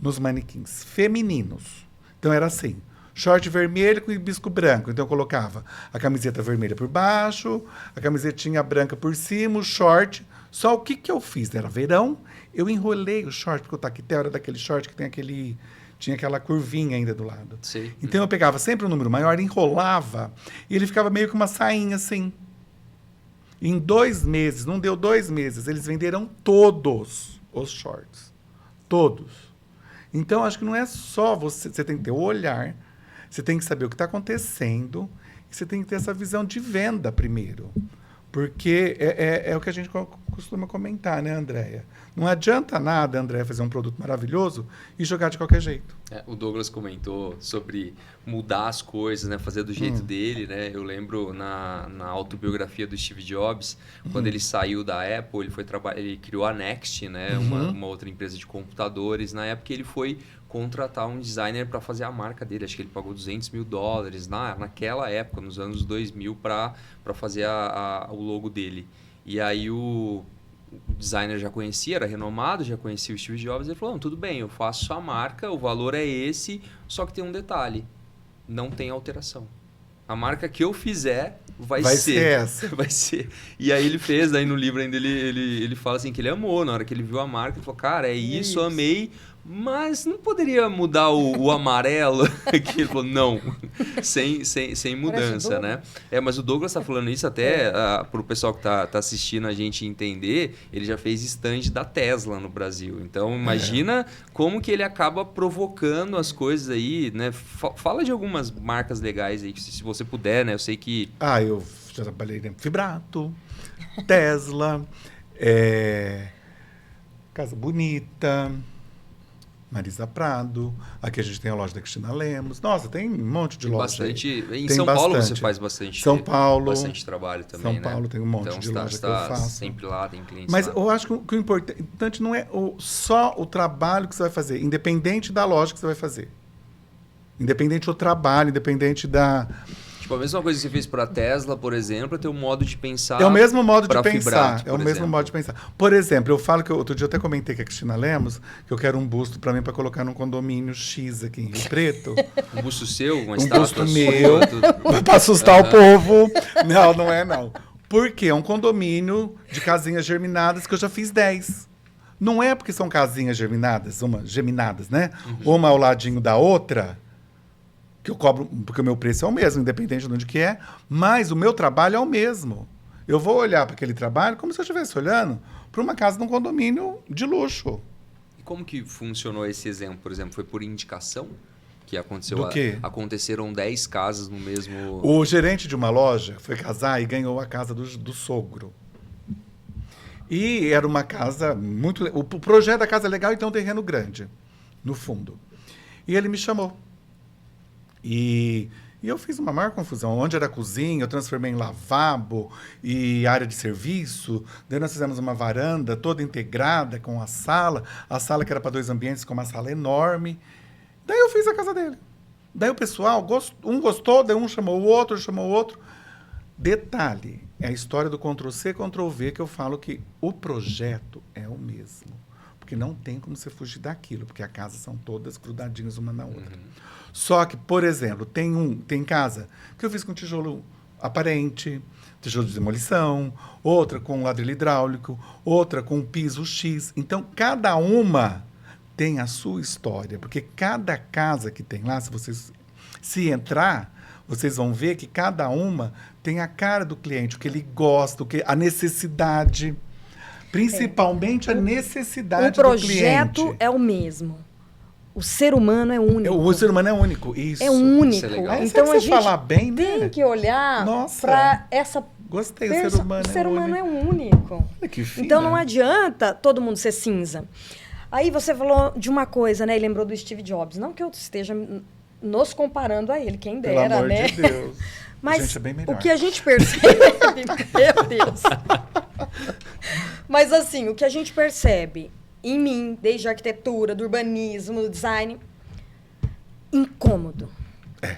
nos manequins femininos. Então era assim, short vermelho com hibisco branco. Então eu colocava a camiseta vermelha por baixo, a camisetinha branca por cima, o short. Só o que eu fiz? Era verão, eu enrolei o short, porque o tactel era daquele short que tem tinha aquela curvinha ainda do lado. Sim. Então eu pegava sempre um número maior, enrolava, e ele ficava meio que uma sainha assim. Em 2 meses, não deu 2 meses, eles venderam todos os shorts. Todos. Então, acho que não é só você tem que ter o olhar, você tem que saber o que está acontecendo, e você tem que ter essa visão de venda primeiro. Porque é o que a gente costuma comentar, né, Andréia? Não adianta nada, Andréia, fazer um produto maravilhoso e jogar de qualquer jeito. O Douglas comentou sobre mudar as coisas, né? Fazer do jeito dele, né? Eu lembro na autobiografia do Steve Jobs, quando ele saiu da Apple, ele criou a Next, né? Uma outra empresa de computadores. Na época ele foi contratar um designer para fazer a marca dele. Acho que ele pagou $200 mil naquela época, nos anos 2000, para fazer o logo dele. E aí o designer já conhecia, era renomado, já conhecia o Steve Jobs. Ele falou, tudo bem, eu faço sua marca, o valor é esse, só que tem um detalhe, não tem alteração. A marca que eu fizer vai ser essa. Vai ser. E aí ele fez, daí no livro ainda ele fala assim, que ele amou, na hora que ele viu a marca, ele falou, cara, é isso, amei, mas não poderia mudar o amarelo? Que ele falou, não, sem mudança, né? Mas o Douglas tá falando isso até pro pessoal que tá assistindo a gente entender, ele já fez stand da Tesla no Brasil. Então, imagina como que ele acaba provocando as coisas aí, né? Fala de algumas marcas legais aí, se você puder, né? Eu sei que... Eu já trabalhei em Fibrato, Tesla, Casa Bonita... Marisa Prado. Aqui a gente tem a loja da Cristina Lemos. Nossa, tem um monte de Tem loja. bastante. Em Tem São Paulo bastante. você faz bastante. São Paulo. Bastante trabalho também, São Paulo né? tem um monte Então, de você loja que tá eu faço. sempre lá, tem clientes Mas lá. eu acho que o importante não é só o trabalho que você vai fazer, independente da loja que você vai fazer. Independente do trabalho, independente da... Tipo, a mesma coisa que você fez para a Tesla, por exemplo, é ter um modo de pensar. É o mesmo modo de pra pensar. Fibrate, É o por mesmo exemplo. modo de pensar. Por exemplo, eu falo que outro dia eu até comentei com a Cristina Lemos que eu quero um busto para mim para colocar num condomínio X aqui em Rio Preto. Um busto seu, uma Um estátua busto sua, meu, tudo. para assustar o povo. Não, não é não. Porque é um condomínio de casinhas germinadas que eu já fiz 10. Não é porque são casinhas geminadas, né? Uma ao ladinho da outra, que eu cobro, porque o meu preço é o mesmo, independente de onde que é, mas o meu trabalho é o mesmo. Eu vou olhar para aquele trabalho como se eu estivesse olhando para uma casa num condomínio de luxo. E como que funcionou esse exemplo, por exemplo? Foi por indicação que aconteceu? Do quê? Aconteceram 10 casas no mesmo... O gerente de uma loja foi casar e ganhou a casa do sogro. E era uma casa muito... O projeto da casa é legal e tem um terreno grande, no fundo. E ele me chamou. E eu fiz uma maior confusão. Onde era a cozinha, eu transformei em lavabo e área de serviço. Daí nós fizemos uma varanda toda integrada com a sala que era para 2 ambientes, com uma sala enorme. Daí eu fiz a casa dele. Daí o pessoal, um gostou, daí um chamou o outro. Detalhe, é a história do Ctrl-C, Ctrl-V que eu falo que o projeto é o mesmo. Porque não tem como você fugir daquilo, porque as casas são todas grudadinhas uma na outra. Só que, por exemplo, tem casa que eu fiz com tijolo aparente, tijolo de demolição, outra com ladrilho hidráulico, outra com piso X. Então, cada uma tem a sua história, porque cada casa que tem lá, se entrar, vocês vão ver que cada uma tem a cara do cliente, o que ele gosta, a necessidade, principalmente a necessidade do cliente. O projeto é o mesmo. O ser humano é único. O ser humano é único, isso. É único. Isso é legal. Aí, Então se a você gente falar bem, né? tem que olhar para essa... Gostei, o ser humano o ser humano é único. único. Olha que fina. Então não adianta todo mundo ser cinza. Aí você falou de uma coisa, né? E lembrou do Steve Jobs. Não que eu esteja nos comparando a ele, quem Pelo dera, amor né? de Deus. Mas Gente, é bem melhor. o que a gente percebe... Meu Deus. Mas assim, o que a gente percebe em mim, desde a arquitetura, do urbanismo, do design, incômodo.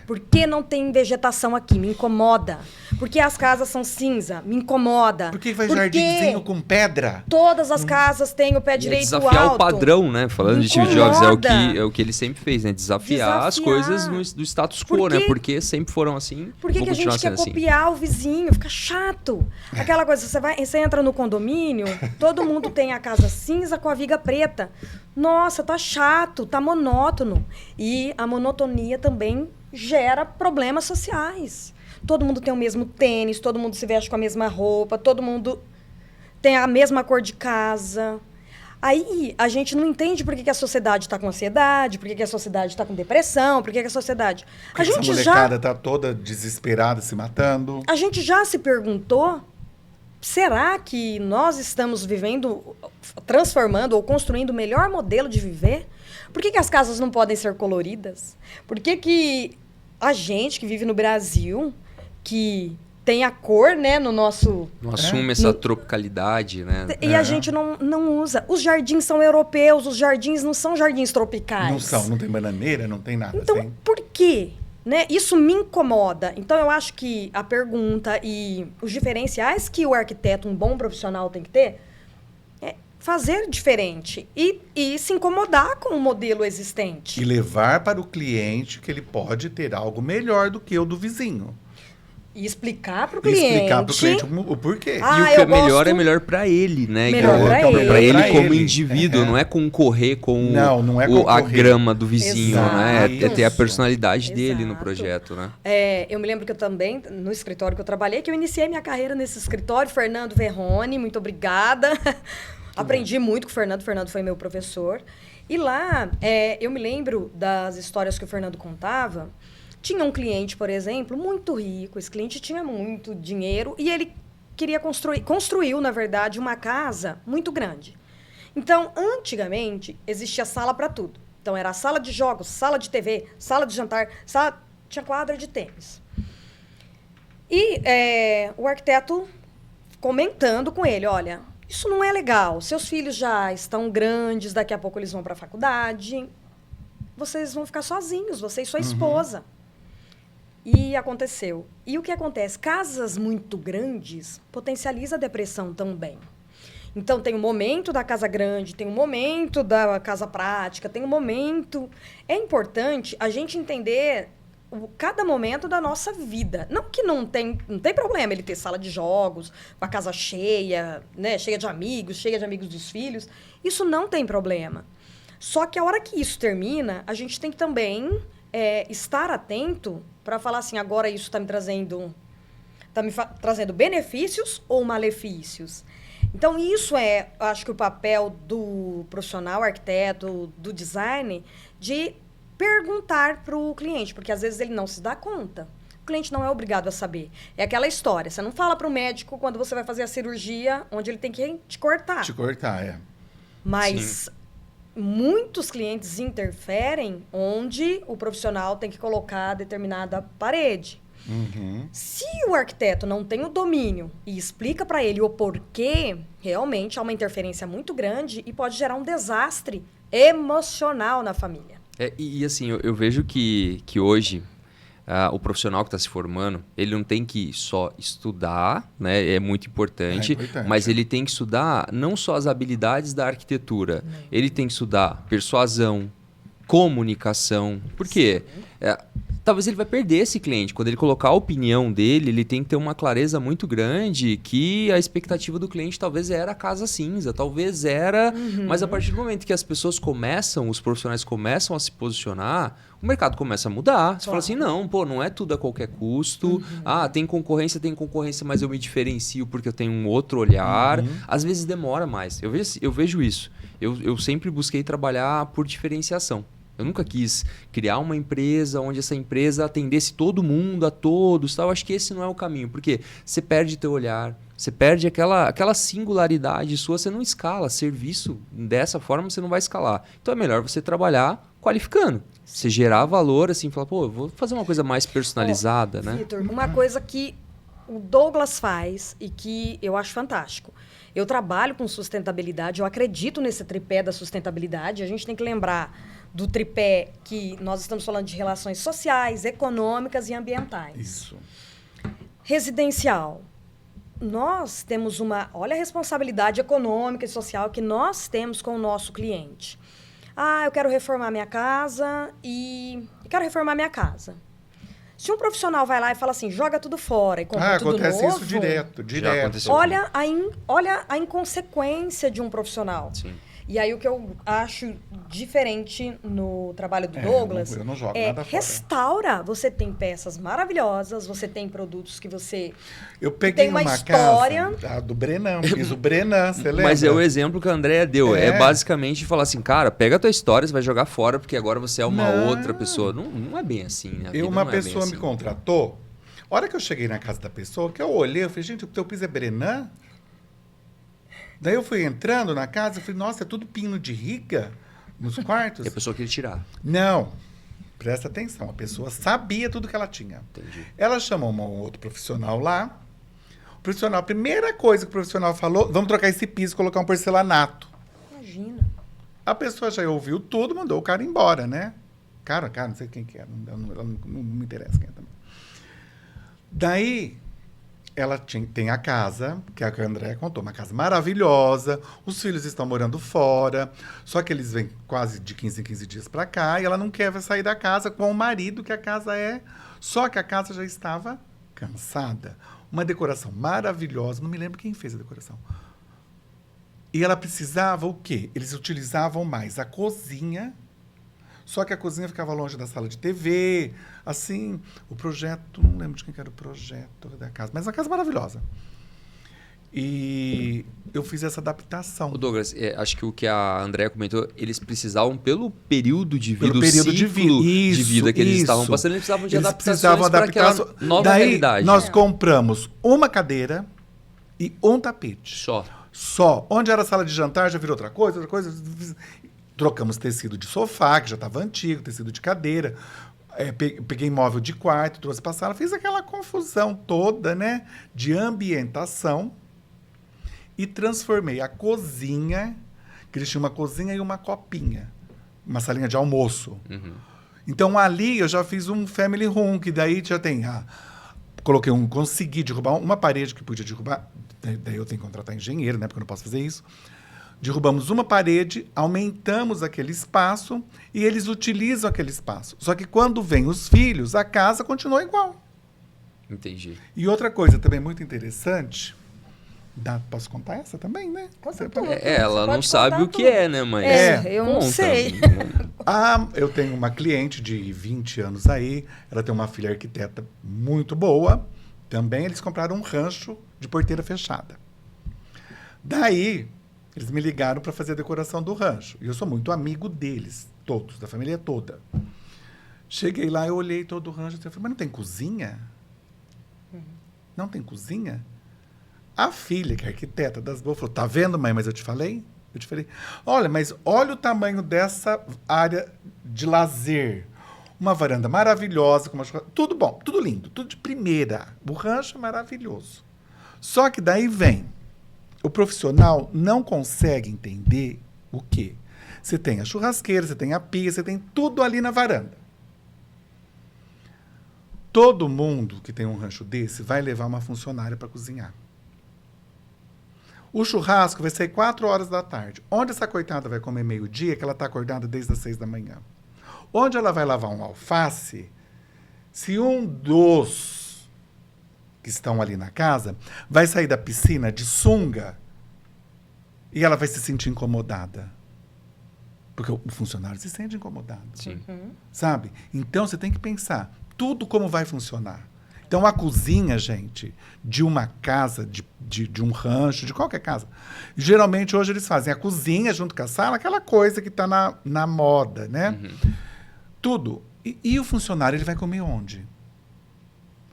Por que não tem vegetação aqui? Me incomoda. Por que as casas são cinza? Me incomoda. Por que vai Por jardinzinho que com pedra? todas as casas têm o pé E é direito desafiar alto? o padrão, né? Falando de Steve Incomoda. Jobs, é o que ele sempre fez, né? Desafiar as coisas do status quo, né? Porque sempre foram assim. Por que vão que a gente continuar quer sendo assim. copiar o vizinho? Fica chato. Aquela coisa, você entra no condomínio, todo mundo tem a casa cinza com a viga preta. Nossa, tá chato, tá monótono. E a monotonia também gera problemas sociais. Todo mundo tem o mesmo tênis, todo mundo se veste com a mesma roupa, todo mundo tem a mesma cor de casa. Aí a gente não entende por que a sociedade está com ansiedade, por que a sociedade está com depressão, por que a sociedade... Porque essa molecada tá toda desesperada, se matando. A gente já se perguntou, será que nós estamos vivendo, transformando ou construindo o melhor modelo de viver? Por que as casas não podem ser coloridas? Por que a gente que vive no Brasil, que tem a cor, né, no nosso... Não assume essa tropicalidade, né? E a gente não usa. Os jardins são europeus, os jardins não são jardins tropicais. Não tem bananeira, não tem nada. Então, por quê? Né? Isso me incomoda. Então, eu acho que a pergunta e os diferenciais que o arquiteto, um bom profissional, tem que ter é fazer diferente e se incomodar com o modelo existente. E levar para o cliente que ele pode ter algo melhor do que o do vizinho. E explicar para o E cliente. explicar para o cliente o porquê. Ah, E o que é melhor gosto- é melhor para ele, né? Melhor pra ele. Pra ele Pra como ele. indivíduo, não é concorrer com Não é a concorrer. grama do vizinho, né? É ter a Exato. personalidade dele no Exato. projeto, né? Eu me lembro que eu também, no escritório que eu trabalhei, que eu iniciei minha carreira nesse escritório, Fernando Verrone, muito obrigada. Aprendi muito com o Fernando foi meu professor. E lá, eu me lembro das histórias que o Fernando contava. Tinha um cliente, por exemplo, muito rico, esse cliente tinha muito dinheiro e ele queria construiu, na verdade, uma casa muito grande. Então, antigamente, existia sala para tudo. Então, era sala de jogos, sala de TV, sala de jantar, tinha quadra de tênis. E o arquiteto comentando com ele, olha, isso não é legal, seus filhos já estão grandes, daqui a pouco eles vão para a faculdade, vocês vão ficar sozinhos, você e sua esposa. E aconteceu. E o que acontece? Casas muito grandes potencializam a depressão também. Então, tem um momento da casa grande, tem um momento da casa prática, tem um momento... É importante a gente entender cada momento da nossa vida. Não que não tem problema ele ter sala de jogos, com a casa cheia, né, cheia de amigos dos filhos. Isso não tem problema. Só que a hora que isso termina, a gente tem que também estar atento para falar assim, agora isso está me trazendo benefícios ou malefícios. Então, isso acho que o papel do profissional, arquiteto, do design, de perguntar para o cliente, porque às vezes ele não se dá conta. O cliente não é obrigado a saber. É aquela história, você não fala para o médico quando você vai fazer a cirurgia, onde ele tem que te cortar. Te cortar, Mas muitos clientes interferem onde o profissional tem que colocar determinada parede. Se o arquiteto não tem o domínio e explica para ele o porquê, realmente há uma interferência muito grande e pode gerar um desastre emocional na família. E assim, eu vejo que hoje o profissional que está se formando, ele não tem que só estudar, né? É muito importante, mas ele tem que estudar não só as habilidades da arquitetura, ele tem que estudar persuasão, comunicação. Por quê? Talvez ele vai perder esse cliente. Quando ele colocar a opinião dele, ele tem que ter uma clareza muito grande que a expectativa do cliente talvez era a casa cinza, talvez era... Mas a partir do momento que as pessoas os profissionais começam a se posicionar, o mercado começa a mudar. Você fala assim, não é tudo a qualquer custo. Tem concorrência, mas eu me diferencio porque eu tenho um outro olhar. Às vezes demora mais. Eu vejo isso. Eu sempre busquei trabalhar por diferenciação. Eu nunca quis criar uma empresa onde essa empresa atendesse todo mundo, a todos. Tal. Eu acho que esse não é o caminho, porque você perde teu olhar, você perde aquela singularidade sua, você não escala. Serviço dessa forma você não vai escalar. Então é melhor você trabalhar qualificando. Você gerar valor, assim, falar, eu vou fazer uma coisa mais personalizada, né? Vitor, uma coisa que o Douglas faz e que eu acho fantástico. Eu trabalho com sustentabilidade, eu acredito nesse tripé da sustentabilidade. A gente tem que lembrar do tripé que nós estamos falando de relações sociais, econômicas e ambientais. Isso. Residencial. Nós temos olha a responsabilidade econômica e social que nós temos com o nosso cliente. Eu quero reformar minha casa e quero reformar minha casa. Se um profissional vai lá e fala assim, joga tudo fora e compra tudo novo... Acontece isso direto. Olha a inconsequência de um profissional. Sim. E aí o que eu acho diferente no trabalho do Douglas eu não jogo nada fora. Restaura. Você tem peças maravilhosas, você tem produtos que você... Eu peguei tem uma história do Brenan, fiz o Brenan, você lembra? Mas é o exemplo que a Andrea deu. É basicamente falar assim, cara, pega a tua história, você vai jogar fora porque agora você é uma outra pessoa. Não é bem assim, né? Uma pessoa me contratou, a hora que eu cheguei na casa da pessoa, que eu olhei, eu falei, gente, o teu piso é Brenan? Daí eu fui entrando na casa e falei, nossa, é tudo pino de riga nos quartos? E a pessoa queria tirar. Não. Presta atenção. A pessoa sabia tudo que ela tinha. Entendi. Ela chamou um outro profissional lá. O profissional, a primeira coisa que o profissional falou, vamos trocar esse piso e colocar um porcelanato. Imagina. A pessoa já ouviu tudo, mandou o cara embora, né? Cara, não sei quem que é. Não me interessa quem é também. Daí... Ela tem a casa, que a Andréa contou, uma casa maravilhosa, os filhos estão morando fora, só que eles vêm quase de 15 em 15 dias para cá, e ela não quer sair da casa com o marido, que a casa só que a casa já estava cansada. Uma decoração maravilhosa, não me lembro quem fez a decoração. E ela precisava o quê? Eles utilizavam mais a cozinha, só que a cozinha ficava longe da sala de TV, assim, o projeto, não lembro de quem era o projeto da casa, mas uma casa maravilhosa. E eu fiz essa adaptação. O Douglas, acho que o que a Andréa comentou, eles precisavam, pelo período de vida, de vida que eles estavam passando, eles precisavam de adaptações para aquela nova realidade. Nós compramos uma cadeira e um tapete. Só. Onde era a sala de jantar, já virou outra coisa. Trocamos tecido de sofá, que já estava antigo, tecido de cadeira. Peguei móvel de quarto, trouxe para a sala. Fiz aquela confusão toda, né? De ambientação. E transformei a cozinha, que eles tinham uma cozinha e uma copinha. Uma salinha de almoço. Então, ali eu já fiz um family room, que daí já tem... consegui derrubar uma parede que podia derrubar. Daí eu tenho que contratar engenheiro, né? Porque eu não posso fazer isso. Derrubamos uma parede, aumentamos aquele espaço e eles utilizam aquele espaço. Só que quando vêm os filhos, a casa continua igual. Entendi. E outra coisa também muito interessante... Posso contar essa também, né? Ela não sabe o que é, né? Mas eu não sei. Eu tenho uma cliente de 20 anos aí, ela tem uma filha arquiteta muito boa. Também eles compraram um rancho de porteira fechada. Daí, eles me ligaram para fazer a decoração do rancho. E eu sou muito amigo deles, todos, da família toda. Cheguei lá, eu olhei todo o rancho e falei, mas não tem cozinha? Não tem cozinha? A filha, que é arquiteta das boas, falou, tá vendo, mãe, mas eu te falei? Eu te falei, olha, mas olha o tamanho dessa área de lazer. Uma varanda maravilhosa, com uma tudo bom, tudo lindo, tudo de primeira. O rancho é maravilhoso. Só que daí vem, o profissional não consegue entender o quê? Você tem a churrasqueira, você tem a pia, você tem tudo ali na varanda. Todo mundo que tem um rancho desse vai levar uma funcionária para cozinhar. O churrasco vai ser 4 horas da tarde. Onde essa coitada vai comer meio-dia, que ela está acordada desde as 6 da manhã? Onde ela vai lavar um alface, se um dos que estão ali na casa vai sair da piscina de sunga e ela vai se sentir incomodada. Porque o funcionário se sente incomodado. Sim. Sabe? Então, você tem que pensar tudo como vai funcionar. Então, a cozinha, gente, de uma casa, de um rancho, de qualquer casa, geralmente hoje eles fazem a cozinha junto com a sala, aquela coisa que está na moda, né? Tudo. E o funcionário, ele vai comer onde?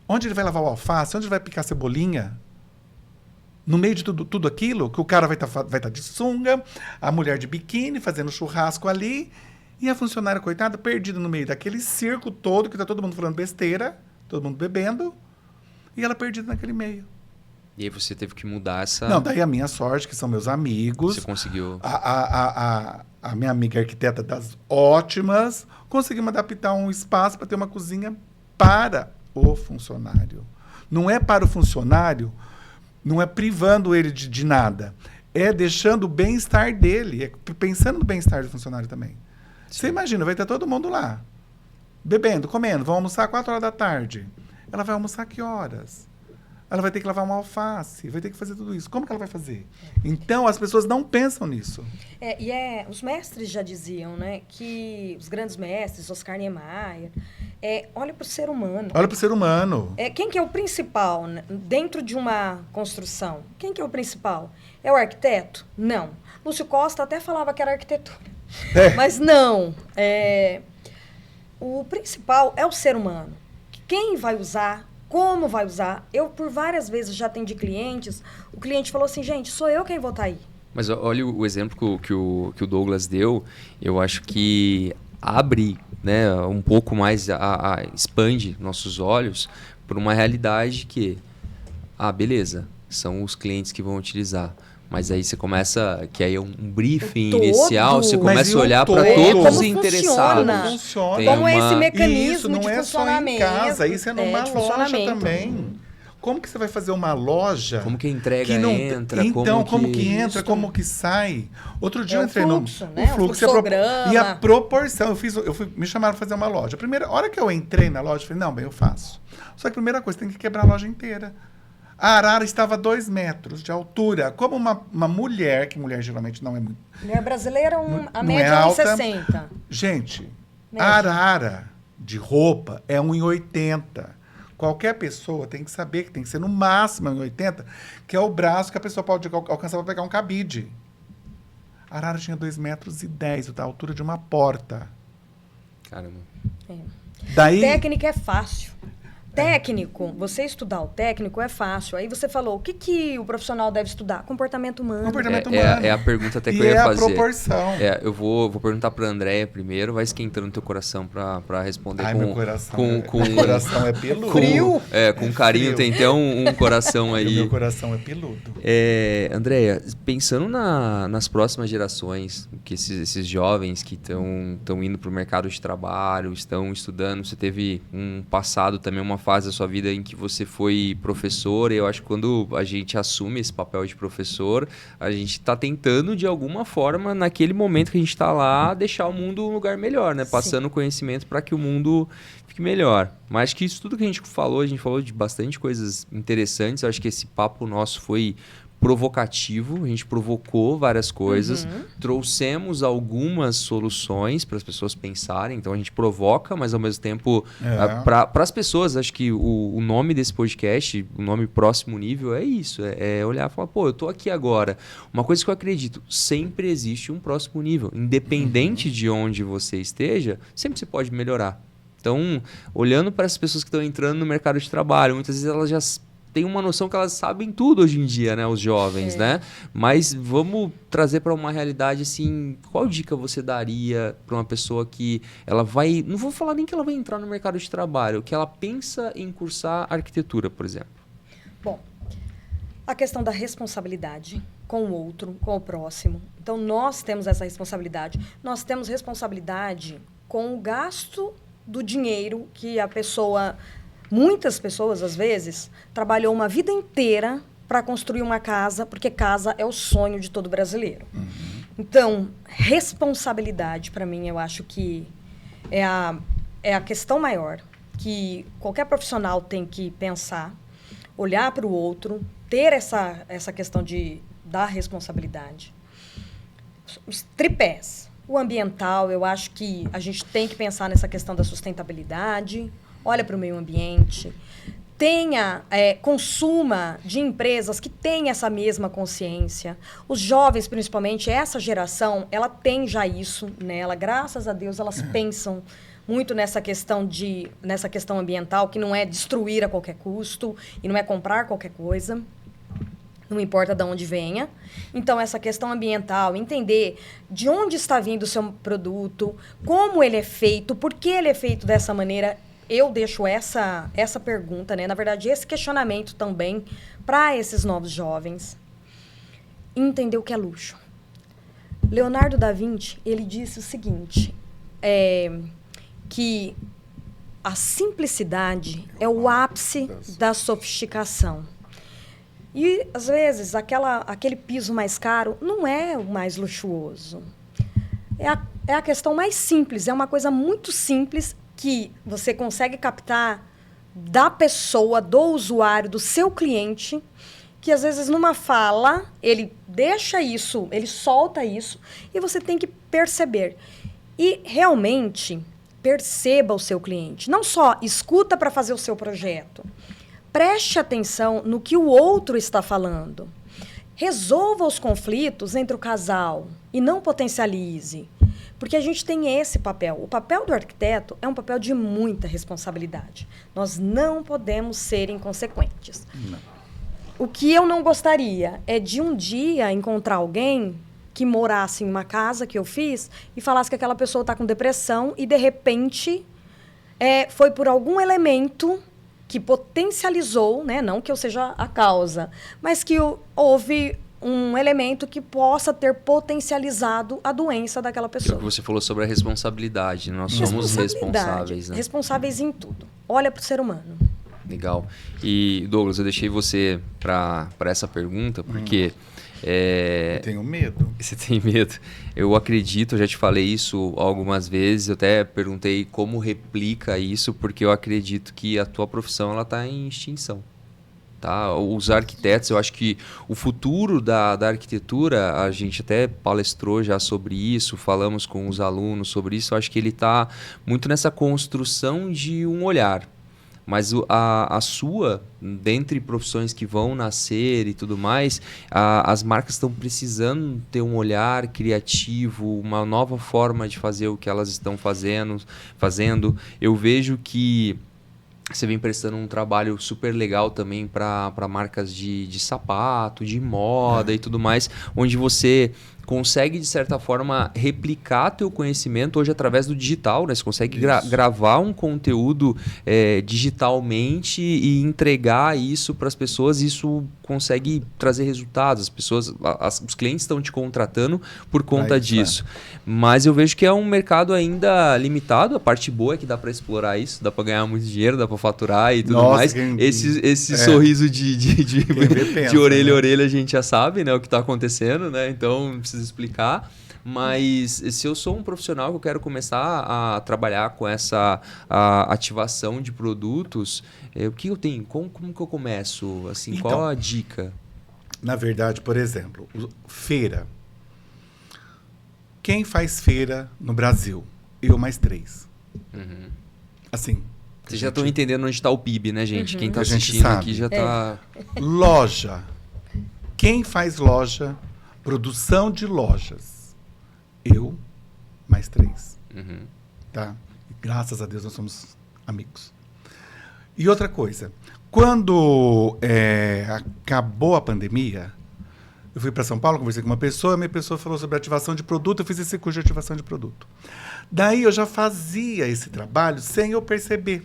Onde ele vai lavar o alface? Onde ele vai picar a cebolinha? No meio de tudo aquilo, que o cara vai tá de sunga, a mulher de biquíni fazendo churrasco ali, e a funcionária, coitada, perdida no meio daquele circo todo, que tá todo mundo falando besteira, todo mundo bebendo, e ela perdida naquele meio. E aí você teve que mudar essa... Não, daí a minha sorte, que são meus amigos. Você conseguiu... A minha amiga arquiteta das ótimas, conseguimos adaptar um espaço para ter uma cozinha para o funcionário. Não é para o funcionário, não é privando ele de nada. É deixando o bem-estar dele, é pensando no bem-estar do funcionário também. Você imagina, vai ter todo mundo lá, bebendo, comendo, vão almoçar 4 horas da tarde. Ela vai almoçar que horas? Ela vai ter que lavar uma alface, vai ter que fazer tudo isso. Como que ela vai fazer? Então, as pessoas não pensam nisso. Os mestres já diziam, né, que os grandes mestres, Oscar Niemeyer, olha para o ser humano. Olha para o ser humano. Quem que é o principal, né, dentro de uma construção? Quem que é o principal? É o arquiteto? Não. Lúcio Costa até falava que era arquitetura. Mas não. O principal é o ser humano. Quem vai usar? Como vai usar? Eu, por várias vezes, já atendi clientes. O cliente falou assim, gente, sou eu quem vou estar aí. Mas olha o exemplo que o Douglas deu. Eu acho que abre, né, um pouco mais, expande nossos olhos para uma realidade que, beleza, são os clientes que vão utilizar. Mas aí você começa, que aí é um briefing inicial, você começa a olhar para todos os interessados. Como funciona? Como é esse mecanismo de funcionamento? Isso não é só em casa, isso é numa loja também. Como que você vai fazer uma loja? Como que a entrega entra? Então, como que entra, como que sai? Outro dia eu entrei no fluxo, né? O fluxograma. E a proporção, me chamaram para fazer uma loja. A primeira hora que eu entrei na loja, eu falei, não, bem, eu faço. Só que a primeira coisa, tem que quebrar a loja inteira. A arara estava 2 metros de altura. Como uma mulher, que mulher geralmente não é muito... Mulher brasileira, a média é 1,60. Gente, média. A arara de roupa é 1,80. Qualquer pessoa tem que saber que tem que ser no máximo 1,80, que é o braço que a pessoa pode alcançar para pegar um cabide. A arara tinha 2,10 metros, da altura de uma porta. Caramba. Daí, técnica é fácil. Técnico, você estudar o técnico é fácil. Aí você falou, o que o profissional deve estudar? Comportamento humano. Comportamento humano. É a pergunta até que E eu ia fazer. a proporção. Eu vou perguntar para a Andréia primeiro, vai esquentando o teu coração para responder. Ai, com, meu coração. meu coração é peludo. Frio. Com carinho, frio. tem até um coração aí. O meu coração é peludo. Andréia, pensando nas próximas gerações, que esses jovens que estão indo para o mercado de trabalho, estão estudando, você teve um passado também, uma fase da sua vida em que você foi professor, e eu acho que quando a gente assume esse papel de professor, a gente está tentando, de alguma forma, naquele momento que a gente está lá, deixar o mundo um lugar melhor, né? Passando conhecimento para que o mundo fique melhor. Mas que isso tudo que a gente falou de bastante coisas interessantes. Eu acho que esse papo nosso foi provocativo, a gente provocou várias coisas, trouxemos algumas soluções para as pessoas pensarem, então a gente provoca, mas ao mesmo tempo, para as pessoas, acho que o nome desse podcast, o nome Próximo Nível é isso, é olhar e falar, pô, eu tô aqui agora. Uma coisa que eu acredito, sempre existe um próximo nível, independente de onde você esteja, sempre você pode melhorar. Então, olhando para as pessoas que estão entrando no mercado de trabalho, muitas vezes elas já tem uma noção que elas sabem tudo hoje em dia, né? Os jovens, né? Mas vamos trazer para uma realidade assim, qual dica você daria para uma pessoa que ela vai... Não vou falar nem que ela vai entrar no mercado de trabalho, que ela pensa em cursar arquitetura, por exemplo. Bom, a questão da responsabilidade com o outro, com o próximo. Então, nós temos essa responsabilidade. Nós temos responsabilidade com o gasto do dinheiro que a pessoa... Muitas pessoas, às vezes, trabalhou uma vida inteira para construir uma casa, porque casa é o sonho de todo brasileiro. Então, responsabilidade, para mim, eu acho que é a questão maior, que qualquer profissional tem que pensar, olhar para o outro, ter essa questão da responsabilidade. Os tripés. O ambiental, eu acho que a gente tem que pensar nessa questão da sustentabilidade. Olha para o meio ambiente, consuma de empresas que têm essa mesma consciência. Os jovens, principalmente, essa geração, ela tem já isso nela. Graças a Deus, elas pensam muito nessa questão ambiental, que não é destruir a qualquer custo e não é comprar qualquer coisa. Não importa de onde venha. Então, essa questão ambiental, entender de onde está vindo o seu produto, como ele é feito, por que ele é feito dessa maneira. Eu deixo essa pergunta, né? Na verdade, esse questionamento também para esses novos jovens. Entender o que é luxo. Leonardo da Vinci, ele disse o seguinte, que a simplicidade é o ápice da sofisticação. E, às vezes, aquele piso mais caro não é o mais luxuoso. É a questão mais simples, é uma coisa muito simples que você consegue captar da pessoa, do usuário, do seu cliente, que às vezes numa fala, ele deixa isso, ele solta isso, e você tem que perceber. E realmente perceba o seu cliente. Não só escuta para fazer o seu projeto. Preste atenção no que o outro está falando. Resolva os conflitos entre o casal e não potencialize. Porque a gente tem esse papel. O papel do arquiteto é um papel de muita responsabilidade. Nós não podemos ser inconsequentes. Não. O que eu não gostaria é de um dia encontrar alguém que morasse em uma casa que eu fiz e falasse que aquela pessoa está com depressão e, de repente, foi por algum elemento que potencializou, né? Não que eu seja a causa, mas que houve um elemento que possa ter potencializado a doença daquela pessoa. Aquilo que você falou sobre a responsabilidade. Nós somos responsáveis, né? Responsáveis em tudo. Olha para o ser humano. Legal. E, Douglas, eu deixei você para essa pergunta, porque... Eu tenho medo. Você tem medo. Eu acredito, eu já te falei isso algumas vezes, eu até perguntei como replica isso, porque eu acredito que a tua profissão está em extinção. Tá? Os arquitetos, eu acho que o futuro da arquitetura, a gente até palestrou já sobre isso, falamos com os alunos sobre isso, eu acho que ele está muito nessa construção de um olhar. Mas a sua, dentre profissões que vão nascer e tudo mais, as marcas estão precisando ter um olhar criativo, uma nova forma de fazer o que elas estão fazendo. Eu vejo que você vem prestando um trabalho super legal também para marcas de sapato, de moda e tudo mais, onde você consegue, de certa forma, replicar teu conhecimento hoje através do digital, né? Você consegue gravar um conteúdo digitalmente e entregar isso para as pessoas. Isso consegue trazer resultados. As pessoas, os clientes estão te contratando por conta disso. Mas eu vejo que é um mercado ainda limitado. A parte boa é que dá para explorar isso, dá para ganhar muito dinheiro, dá para faturar e tudo mais. Esse sorriso de orelha a orelha a gente já sabe, né, o que está acontecendo, né? Então não precisa explicar. Mas se eu sou um profissional que eu quero começar a trabalhar com essa ativação de produtos, o que eu tenho? Como que eu começo? Assim, então, qual a dica? Na verdade, por exemplo, feira. Quem faz feira no Brasil? Eu mais 3. Uhum. Assim. Vocês já estão entendendo onde está o PIB, né, gente? Quem está A gente assistindo sabe. aqui já está... Loja. Quem faz loja? Produção de lojas. Eu mais 3. Uhum. Tá? E graças a Deus nós somos amigos. E outra coisa. Quando acabou a pandemia, eu fui para São Paulo, conversei com uma pessoa, a minha pessoa falou sobre ativação de produto, eu fiz esse curso de ativação de produto. Daí eu já fazia esse trabalho sem eu perceber.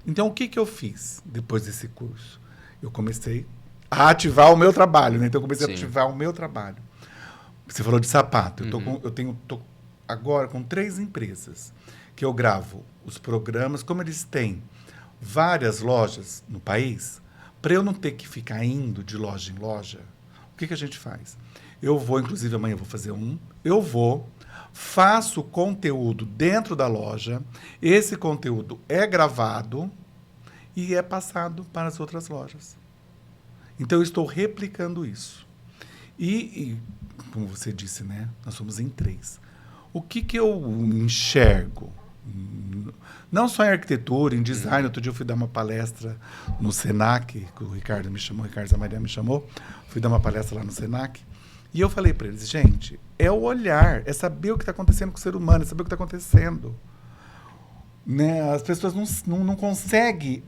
Então, o que eu fiz depois desse curso? Eu comecei a ativar o meu trabalho, né? Então, eu comecei a ativar o meu trabalho. Você falou de sapato. Eu tô agora com 3 empresas que eu gravo os programas. Como eles têm várias lojas no país, para eu não ter que ficar indo de loja em loja, o que a gente faz? Eu vou, inclusive amanhã eu vou fazer faço conteúdo dentro da loja, esse conteúdo é gravado e é passado para as outras lojas. Então, eu estou replicando isso. E como você disse, né? Nós somos em 3. O que eu enxergo? Não só em arquitetura, em design. Outro dia eu fui dar uma palestra no Senac, que o Ricardo Zamaria me chamou. Fui dar uma palestra lá no Senac. E eu falei para eles, gente, é o olhar, é saber o que está acontecendo com o ser humano, é saber o que está acontecendo. Né? As pessoas não conseguem...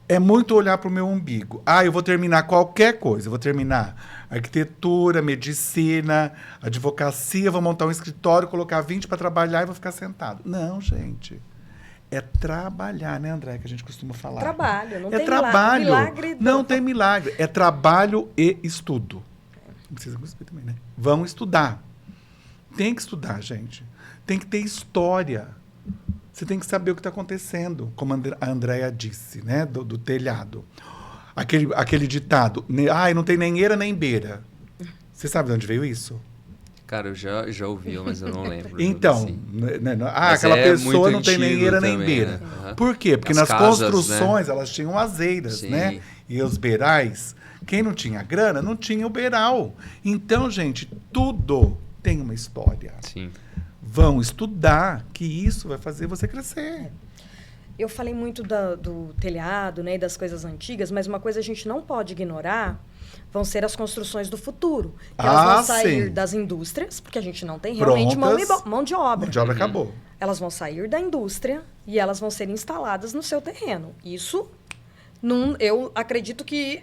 É muito olhar para o meu umbigo. Eu vou terminar qualquer coisa. Eu vou terminar arquitetura, medicina, advocacia, vou montar um escritório, colocar 20 para trabalhar e vou ficar sentado. Não, gente. É trabalhar, né, André, que a gente costuma falar. Trabalho, não tem trabalho. milagre. Não tem milagre. É trabalho e estudo. Não precisa cuspir também, né? Vão estudar. Tem que estudar, gente. Tem que ter história. Você tem que saber o que está acontecendo, como a Andréia disse, né? Do telhado. Aquele ditado, não tem nem eira nem beira. Você sabe de onde veio isso? Cara, eu já ouvi, mas eu não lembro. Então, assim. Aquela pessoa não tem nem eira nem também, beira. né? Uhum. Por quê? Porque nas casas, construções, né? elas tinham as eiras, Sim. né? E os beirais. Quem não tinha grana, não tinha o beiral. Então, gente, tudo tem uma história. Sim. Vão estudar, que isso vai fazer você crescer. Eu falei muito do telhado, né, e das coisas antigas, mas uma coisa a gente não pode ignorar vão ser as construções do futuro. Que elas vão sair das indústrias, porque a gente não tem realmente mão de obra. Mão de obra acabou. Elas vão sair da indústria e elas vão ser instaladas no seu terreno. Isso, eu acredito que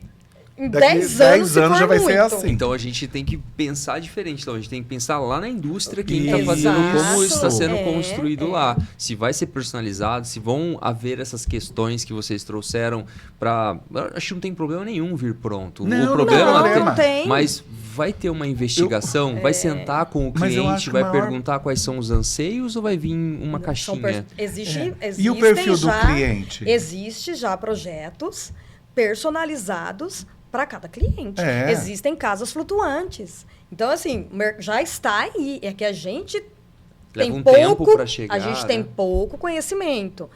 em 10 anos já vai ser assim. Então a gente tem que pensar diferente. Então a gente tem que pensar lá na indústria, quem está fazendo, como está sendo construído lá. Se vai ser personalizado, se vão haver essas questões que vocês trouxeram para... Acho que não tem problema nenhum vir pronto. Não, o problema não tem. Mas vai ter uma investigação, vai sentar com o cliente, vai perguntar quais são os anseios ou vai vir uma caixinha? E o perfil do cliente? Existe já projetos personalizados para cada cliente. Existem casas flutuantes. Então, assim, já está aí. É que a gente Leva tem um pouco... tempo para chegar. A gente tem pouco conhecimento.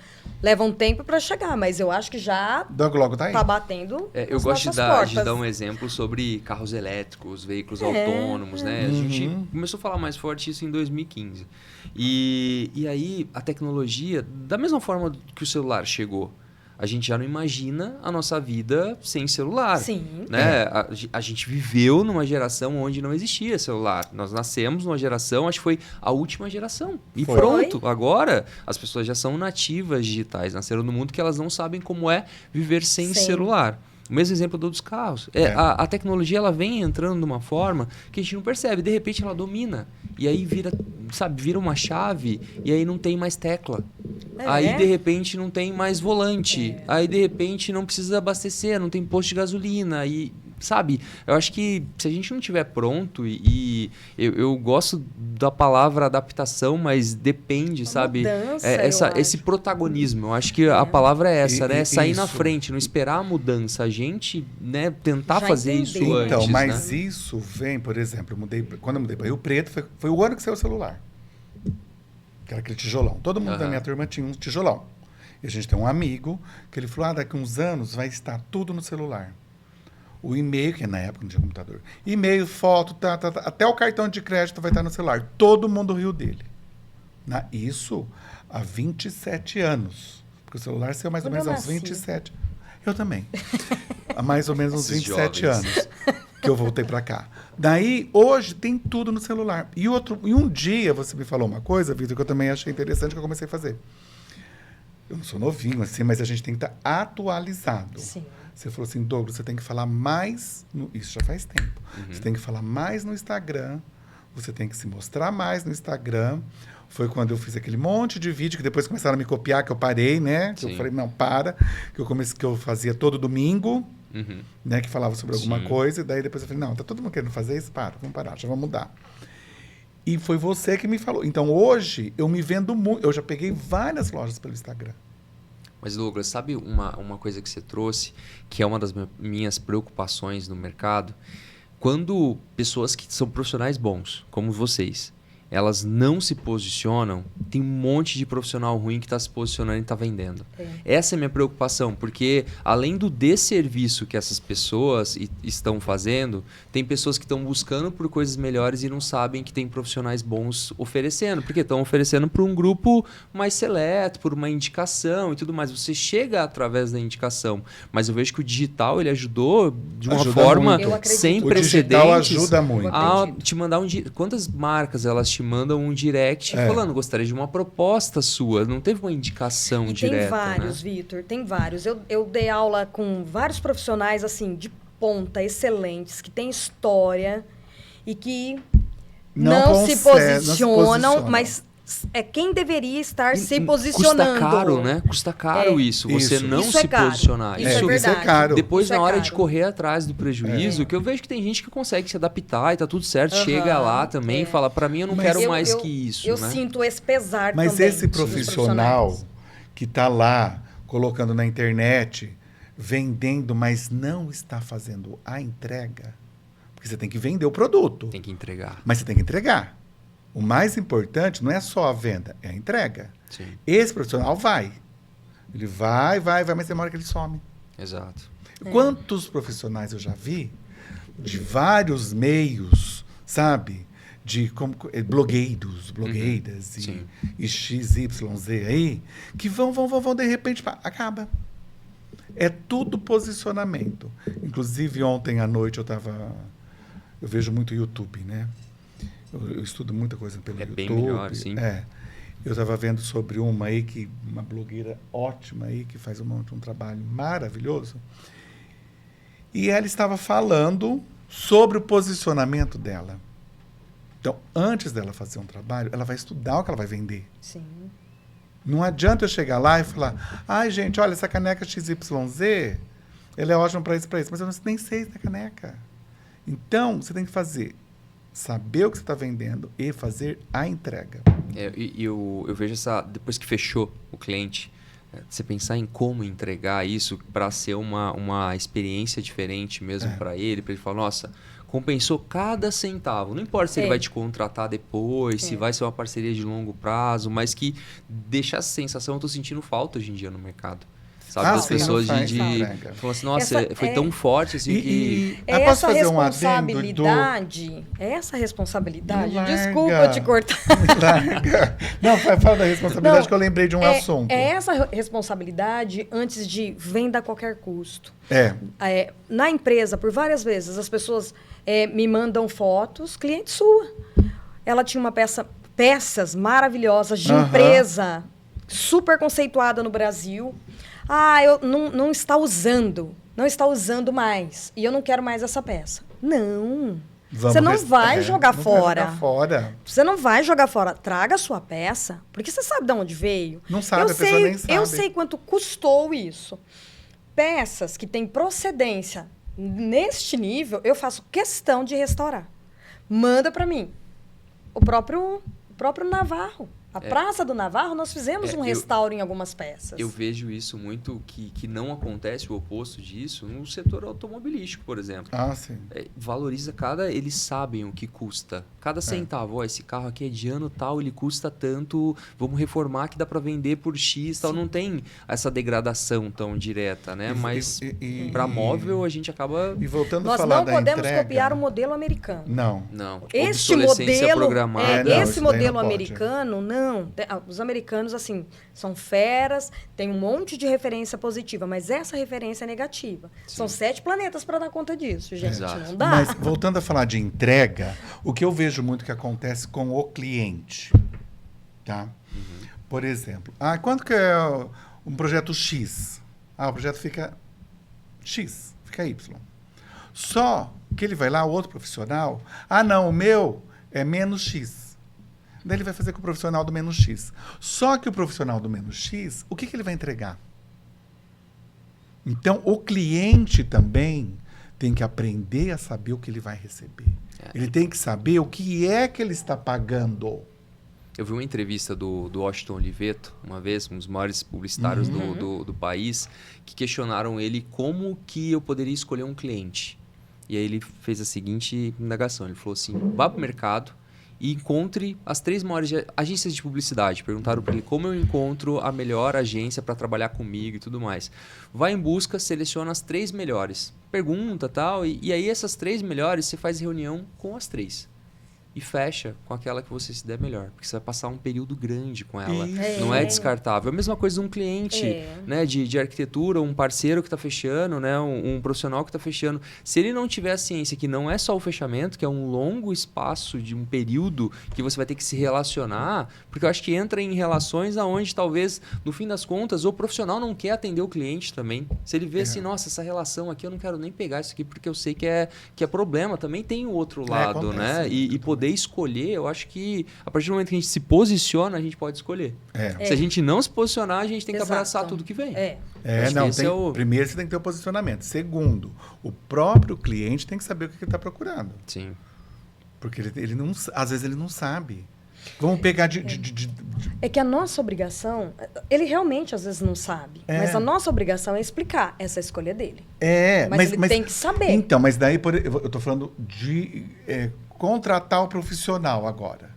Leva um tempo para chegar, mas eu acho que já logo tá aí. Tá batendo eu gosto de dar um exemplo sobre carros elétricos, veículos autônomos, né? A gente começou a falar mais forte isso em 2015. E aí, a tecnologia, da mesma forma que o celular chegou, a gente já não imagina a nossa vida sem celular. Sim. Né? A gente viveu numa geração onde não existia celular. Nós nascemos numa geração, acho que foi a última geração. E Foi. pronto, agora as pessoas já são nativas digitais, nasceram no mundo que elas não sabem como é viver sem Sim. celular. O mesmo exemplo dos carros. A tecnologia ela vem entrando de uma forma que a gente não percebe. De repente ela domina. E aí vira uma chave e aí não tem mais tecla. Aí de repente não tem mais volante. Aí de repente não precisa abastecer, não tem posto de gasolina. E, sabe, eu acho que se a gente não estiver pronto, e eu gosto da palavra adaptação, mas depende, sabe? Mudança, Esse protagonismo. Eu acho que a palavra é essa, né? Sair na isso. frente, não esperar a mudança. A gente, né, tentar Já fazer entender. isso antes. Então, mas né? isso vem, por exemplo, quando eu mudei para Rio Preto, foi o ano que saiu o celular. Que era aquele tijolão. Todo mundo da minha turma tinha um tijolão. E a gente tem um amigo que ele falou, daqui uns anos vai estar tudo no celular. O e-mail, que na época não tinha computador. E-mail, foto, até o cartão de crédito vai estar no celular. Todo mundo riu dele. Isso há 27 anos. Porque o celular saiu mais ou menos aos 27. Eu também. Há mais ou menos uns 27 anos que eu voltei para cá. Daí, hoje, tem tudo no celular. E um dia você me falou uma coisa, Vitor, que eu também achei interessante, que eu comecei a fazer. Eu não sou novinho, assim, mas a gente tem que estar atualizado. Sim. Você falou assim, Douglas, você tem que falar mais... Isso já faz tempo. Você tem que falar mais no Instagram, você tem que se mostrar mais no Instagram. Foi quando eu fiz aquele monte de vídeo, que depois começaram a me copiar, que eu parei, né? Que eu falei, não, para. Que eu fazia todo domingo, né? Que falava sobre alguma coisa. E daí depois eu falei, não, tá todo mundo querendo fazer isso? Para, vamos parar, já vamos mudar. E foi você que me falou. Então, hoje, eu me vendo muito. Eu já peguei várias lojas pelo Instagram. Mas, Douglas, sabe uma coisa que você trouxe, que é uma das minhas preocupações no mercado? Quando pessoas que são profissionais bons, como vocês, elas não se posicionam, tem um monte de profissional ruim que está se posicionando e está vendendo. Essa é a minha preocupação, porque além do desserviço que essas pessoas estão fazendo, tem pessoas que estão buscando por coisas melhores e não sabem que tem profissionais bons oferecendo, porque estão oferecendo para um grupo mais seleto, por uma indicação e tudo mais. Você chega através da indicação, mas eu vejo que o digital ele ajudou de uma forma sem precedentes. O digital ajuda muito. A te mandar quantas marcas elas te mandam um direct falando, gostaria de uma proposta sua. Não teve uma indicação direta. Tem vários, né? Vitor, tem vários. Eu dei aula com vários profissionais, assim, de ponta, excelentes, que têm história e que não se posicionam, mas é quem deveria estar se posicionando. Custa caro, né? Custa caro isso. Você não se posicionar. Isso é caro. Depois, na hora de correr atrás do prejuízo, que eu vejo que tem gente que consegue se adaptar e tá tudo certo, chega lá também e fala, para mim eu não quero mais que isso. Eu sinto esse pesar mas também. Mas esse profissional que tá lá, colocando na internet, vendendo, mas não está fazendo a entrega, porque você tem que vender o produto. Tem que entregar. Mas você tem que entregar. O mais importante não é só a venda, é a entrega. Sim. Esse profissional vai. Ele vai, mas tem uma hora que ele some. Exato. Quantos profissionais eu já vi de vários meios, sabe? De blogueiras e XYZ aí, que vão, de repente, acaba. É tudo posicionamento. Inclusive, ontem à noite eu vejo muito YouTube, né? Eu estudo muita coisa pelo YouTube. É bem melhor, sim. Eu estava vendo sobre uma blogueira ótima aí, que faz um trabalho maravilhoso. E ela estava falando sobre o posicionamento dela. Então, antes dela fazer um trabalho, ela vai estudar o que ela vai vender. Sim. Não adianta eu chegar lá e falar, ai, gente, olha, essa caneca XYZ, ela é ótima para isso, mas eu nem sei da caneca. Então, você tem que saber o que você está vendendo e fazer a entrega. Eu vejo depois que fechou o cliente, você pensar em como entregar isso para ser uma experiência diferente mesmo para ele falar, nossa, compensou cada centavo. Não importa se ele vai te contratar depois, se vai ser uma parceria de longo prazo, mas que deixa essa sensação, eu estou sentindo falta hoje em dia no mercado. sabe? Falta. Das pessoas Não faz de entrega. falam assim, nossa, foi tão forte assim que... É posso essa fazer um adendo, responsabilidade, Me larga. desculpa te cortar. Larga. Não, fala da responsabilidade Não, que eu lembrei de um assunto. É essa responsabilidade antes de venda a qualquer custo. Na empresa, por várias vezes, as pessoas me mandam fotos, cliente sua. Ela tinha peças maravilhosas de empresa, super conceituada no Brasil. Eu não está usando mais. E eu não quero mais essa peça. Não. Você não vai jogar fora. Você não vai jogar fora. Traga a sua peça, porque você sabe de onde veio. Não sabe, a pessoa nem sabe. Eu sei quanto custou isso. Peças que têm procedência neste nível, eu faço questão de restaurar. Manda para mim. O próprio Navarro. A Praça do Navarro, nós fizemos um restauro em algumas peças. Eu vejo isso muito, que não acontece o oposto disso no setor automobilístico, por exemplo. Sim. Valoriza eles sabem o que custa. Cada centavo, esse carro aqui é de ano tal, ele custa tanto, vamos reformar que dá para vender por X, tal. Não tem essa degradação tão direta, né? Mas para móvel a gente acaba... E voltando nós a falar não da podemos entrega, copiar o modelo americano. Não. Este modelo americano, não. Os americanos, assim, são feras, tem um monte de referência positiva, mas essa referência é negativa. Sim. São 7 planetas para dar conta disso, gente. Exato. Não dá. Mas, voltando a falar de entrega, o que eu vejo muito que acontece com o cliente, tá? Por exemplo, quanto que é um projeto X? O projeto fica X, fica Y. Só que ele vai lá, o outro profissional, não, o meu é menos X. Daí ele vai fazer com o profissional do menos X. Só que o profissional do menos X, o que ele vai entregar? Então, o cliente também tem que aprender a saber o que ele vai receber. Ele tem que saber o que é que ele está pagando. Eu vi uma entrevista do Washington Oliveto, uma vez, um dos maiores publicitários do país, que questionaram ele como que eu poderia escolher um cliente. E aí ele fez a seguinte indagação. Ele falou assim, vá para o mercado e encontre as 3 maiores agências de publicidade. Perguntaram para ele como eu encontro a melhor agência para trabalhar comigo e tudo mais. Vai em busca, seleciona as 3 melhores. Pergunta tal, e aí essas 3 melhores você faz reunião com as 3. E fecha com aquela que você se der melhor. Porque você vai passar um período grande com ela. Não é descartável. É a mesma coisa de um cliente né, de arquitetura, um parceiro que está fechando, né, um profissional que está fechando. Se ele não tiver a ciência que não é só o fechamento, que é um longo espaço de um período que você vai ter que se relacionar, porque eu acho que entra em relações aonde talvez, no fim das contas, o profissional não quer atender o cliente também. Se ele vê assim, nossa, essa relação aqui eu não quero nem pegar isso aqui porque eu sei que é problema. Também tem o outro lado, né? E poder escolher, eu acho que a partir do momento que a gente se posiciona, a gente pode escolher. Se a gente não se posicionar, a gente tem que abraçar tudo que vem. Primeiro você tem que ter o posicionamento. Segundo, o próprio cliente tem que saber o que ele está procurando. Sim. Porque ele não, às vezes ele não sabe. Vamos pegar É que a nossa obrigação, ele realmente às vezes não sabe, mas a nossa obrigação é explicar essa escolha dele. Mas ele tem que saber. Então, mas daí eu estou falando de contratar o profissional agora.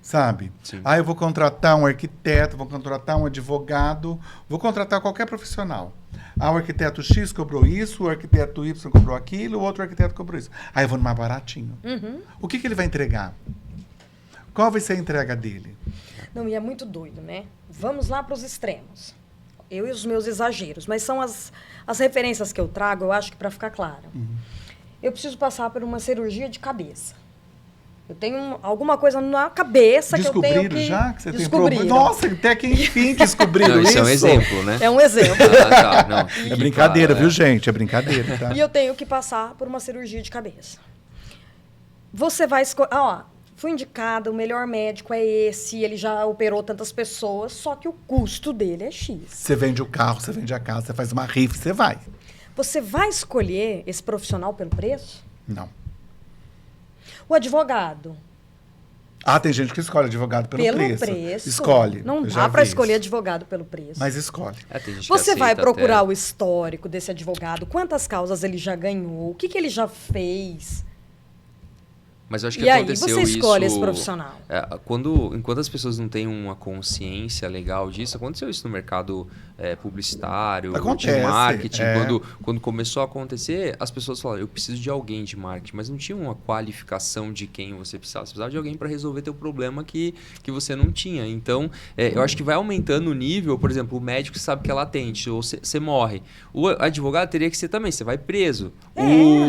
Sabe? Sim. Eu vou contratar um arquiteto, vou contratar um advogado, vou contratar qualquer profissional. O arquiteto X cobrou isso, o arquiteto Y cobrou aquilo, o outro arquiteto cobrou isso. Aí eu vou no mais baratinho. O que ele vai entregar? Qual vai ser a entrega dele? Não, e é muito doido, né? Vamos lá para os extremos. Eu e os meus exageros, mas são as referências que eu trago, eu acho que para ficar claro. Eu preciso passar por uma cirurgia de cabeça. Eu tenho alguma coisa na cabeça que eu tenho que... Já que você tem problema? Nossa, até que enfim descobriram isso. Isso é um exemplo, né? É um exemplo. É brincadeira, viu, gente? É brincadeira, tá? E eu tenho que passar por uma cirurgia de cabeça. Você vai escolher... fui indicada, o melhor médico é esse, ele já operou tantas pessoas, só que o custo dele é X. Você vende o carro, você vende a casa, você faz uma rifa, você vai. Você vai escolher esse profissional pelo preço? Não. O advogado. Tem gente que escolhe advogado pelo preço. Escolhe. Não dá para escolher advogado pelo preço. Mas escolhe. Você vai procurar o histórico desse advogado, quantas causas ele já ganhou, o que ele já fez. Mas eu acho que E aí aconteceu você escolhe isso... esse profissional. Enquanto as pessoas não têm uma consciência legal disso, aconteceu isso no mercado publicitário, Acontece, de marketing. é. Quando começou a acontecer, as pessoas falaram, eu preciso de alguém de marketing, mas não tinha uma qualificação de quem você precisava. Você precisava de alguém para resolver teu problema que você não tinha. Então, eu acho que vai aumentando o nível. Por exemplo, o médico sabe que é latente, ou você morre. O advogado teria que ser também, você vai preso.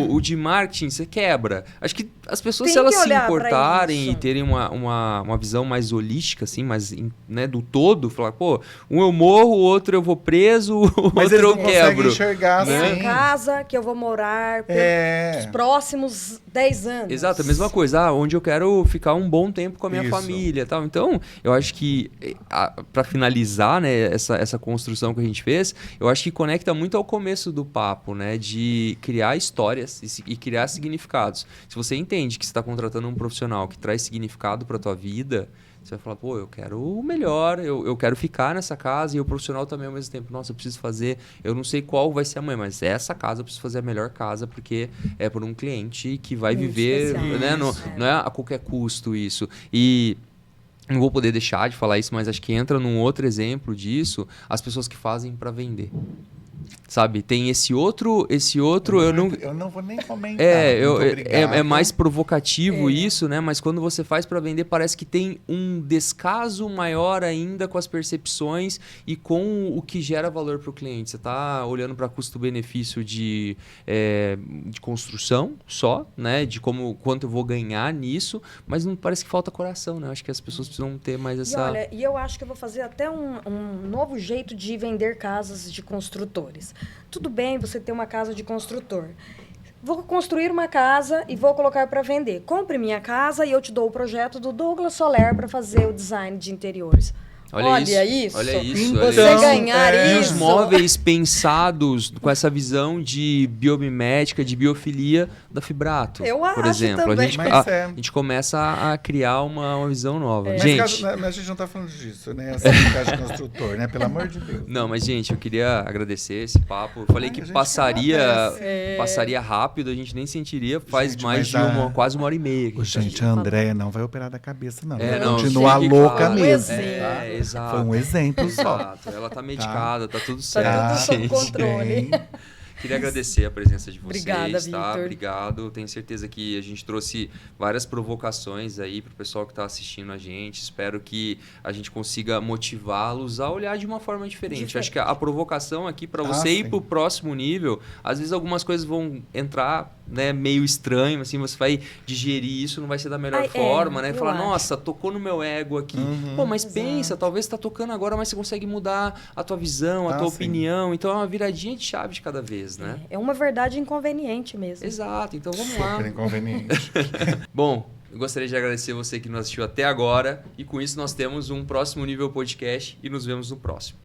O de marketing, você quebra. Acho que as pessoas, Tem se elas que se olhar pra importarem isso. e terem uma visão mais holística, assim, mais, né, do todo, falar, pô, um eu morro, o outro eu vou preso, o Mas outro eles eu não conseguem quebro. enxergar É assim. a casa que eu vou morar pelos próximos 10 anos. Exato, a mesma coisa, onde eu quero ficar um bom tempo com a minha Isso. família e tal. Então, eu acho que, para finalizar, né, essa construção que a gente fez, eu acho que conecta muito ao começo do papo, né, de criar histórias e criar significados. Se você entende que você está contratando um profissional que traz significado para tua vida, você vai falar, pô, eu quero o melhor, eu quero ficar nessa casa, e o profissional também ao mesmo tempo. Nossa, eu preciso fazer, eu não sei qual vai ser amanhã, mas essa casa eu preciso fazer a melhor casa, porque é por um cliente que vai Muito viver, especial. né? Não é a qualquer custo isso. E não vou poder deixar de falar isso, mas acho que entra num outro exemplo disso, as pessoas que fazem para vender. Sabe, tem esse outro Eu não vou nem comentar. Muito obrigado. é mais provocativo isso, né? Mas quando você faz para vender, parece que tem um descaso maior ainda com as percepções e com o que gera valor para o cliente. Você está olhando para custo-benefício de construção só, né? De quanto eu vou ganhar nisso, mas não parece que falta coração, né? Acho que as pessoas precisam ter mais essa... E olha, eu acho que eu vou fazer até um novo jeito de vender casas de construtores. Tudo bem você ter uma casa de construtor. Vou construir uma casa e vou colocar para vender. Compre minha casa e eu te dou o projeto do Douglas Soler para fazer o design de interiores. Olha isso. Olha isso. Então, Você ganhar E isso. os móveis pensados com essa visão de biomimética, de biofilia da Fibrato, Eu por acho exemplo. também. A gente começa a criar uma visão nova. Mas, Gente, mas a gente não está falando disso, né? Essa casa de construtor, né? Pelo amor de Deus. não, mas gente, eu queria agradecer esse papo. Eu falei Ai, que a gente passaria rápido, a gente nem sentiria. Faz Gente, mais mas de quase uma hora e meia. que Gente, a Andréia não vai operar da cabeça, não. É, Ela não, continua fique louca claro. mesmo. Exato. Foi um exemplo só. Exato. Ela tá medicada, tá tudo certo. Tá tudo sob gente. controle. Bem. Queria agradecer a presença de vocês, Obrigada, tá? Victor. Obrigado. Tenho certeza que a gente trouxe várias provocações aí pro pessoal que está assistindo a gente. Espero que a gente consiga motivá-los a olhar de uma forma diferente. Acho que a provocação aqui para você ir sim. pro próximo nível, às vezes algumas coisas vão entrar, né, meio estranho, assim, você vai digerir isso, não vai ser da melhor forma, né? eu Falar, acho. nossa, tocou no meu ego aqui. Pô, mas pensa, talvez tá tocando agora, mas você consegue mudar a tua visão, a tua sim. opinião. Então é uma viradinha de chave de cada vez, né? É uma verdade inconveniente mesmo. Exato, então vamos lá. Super inconveniente. Bom, eu gostaria de agradecer você que nos assistiu até agora e com isso nós temos um próximo nível podcast e nos vemos no próximo.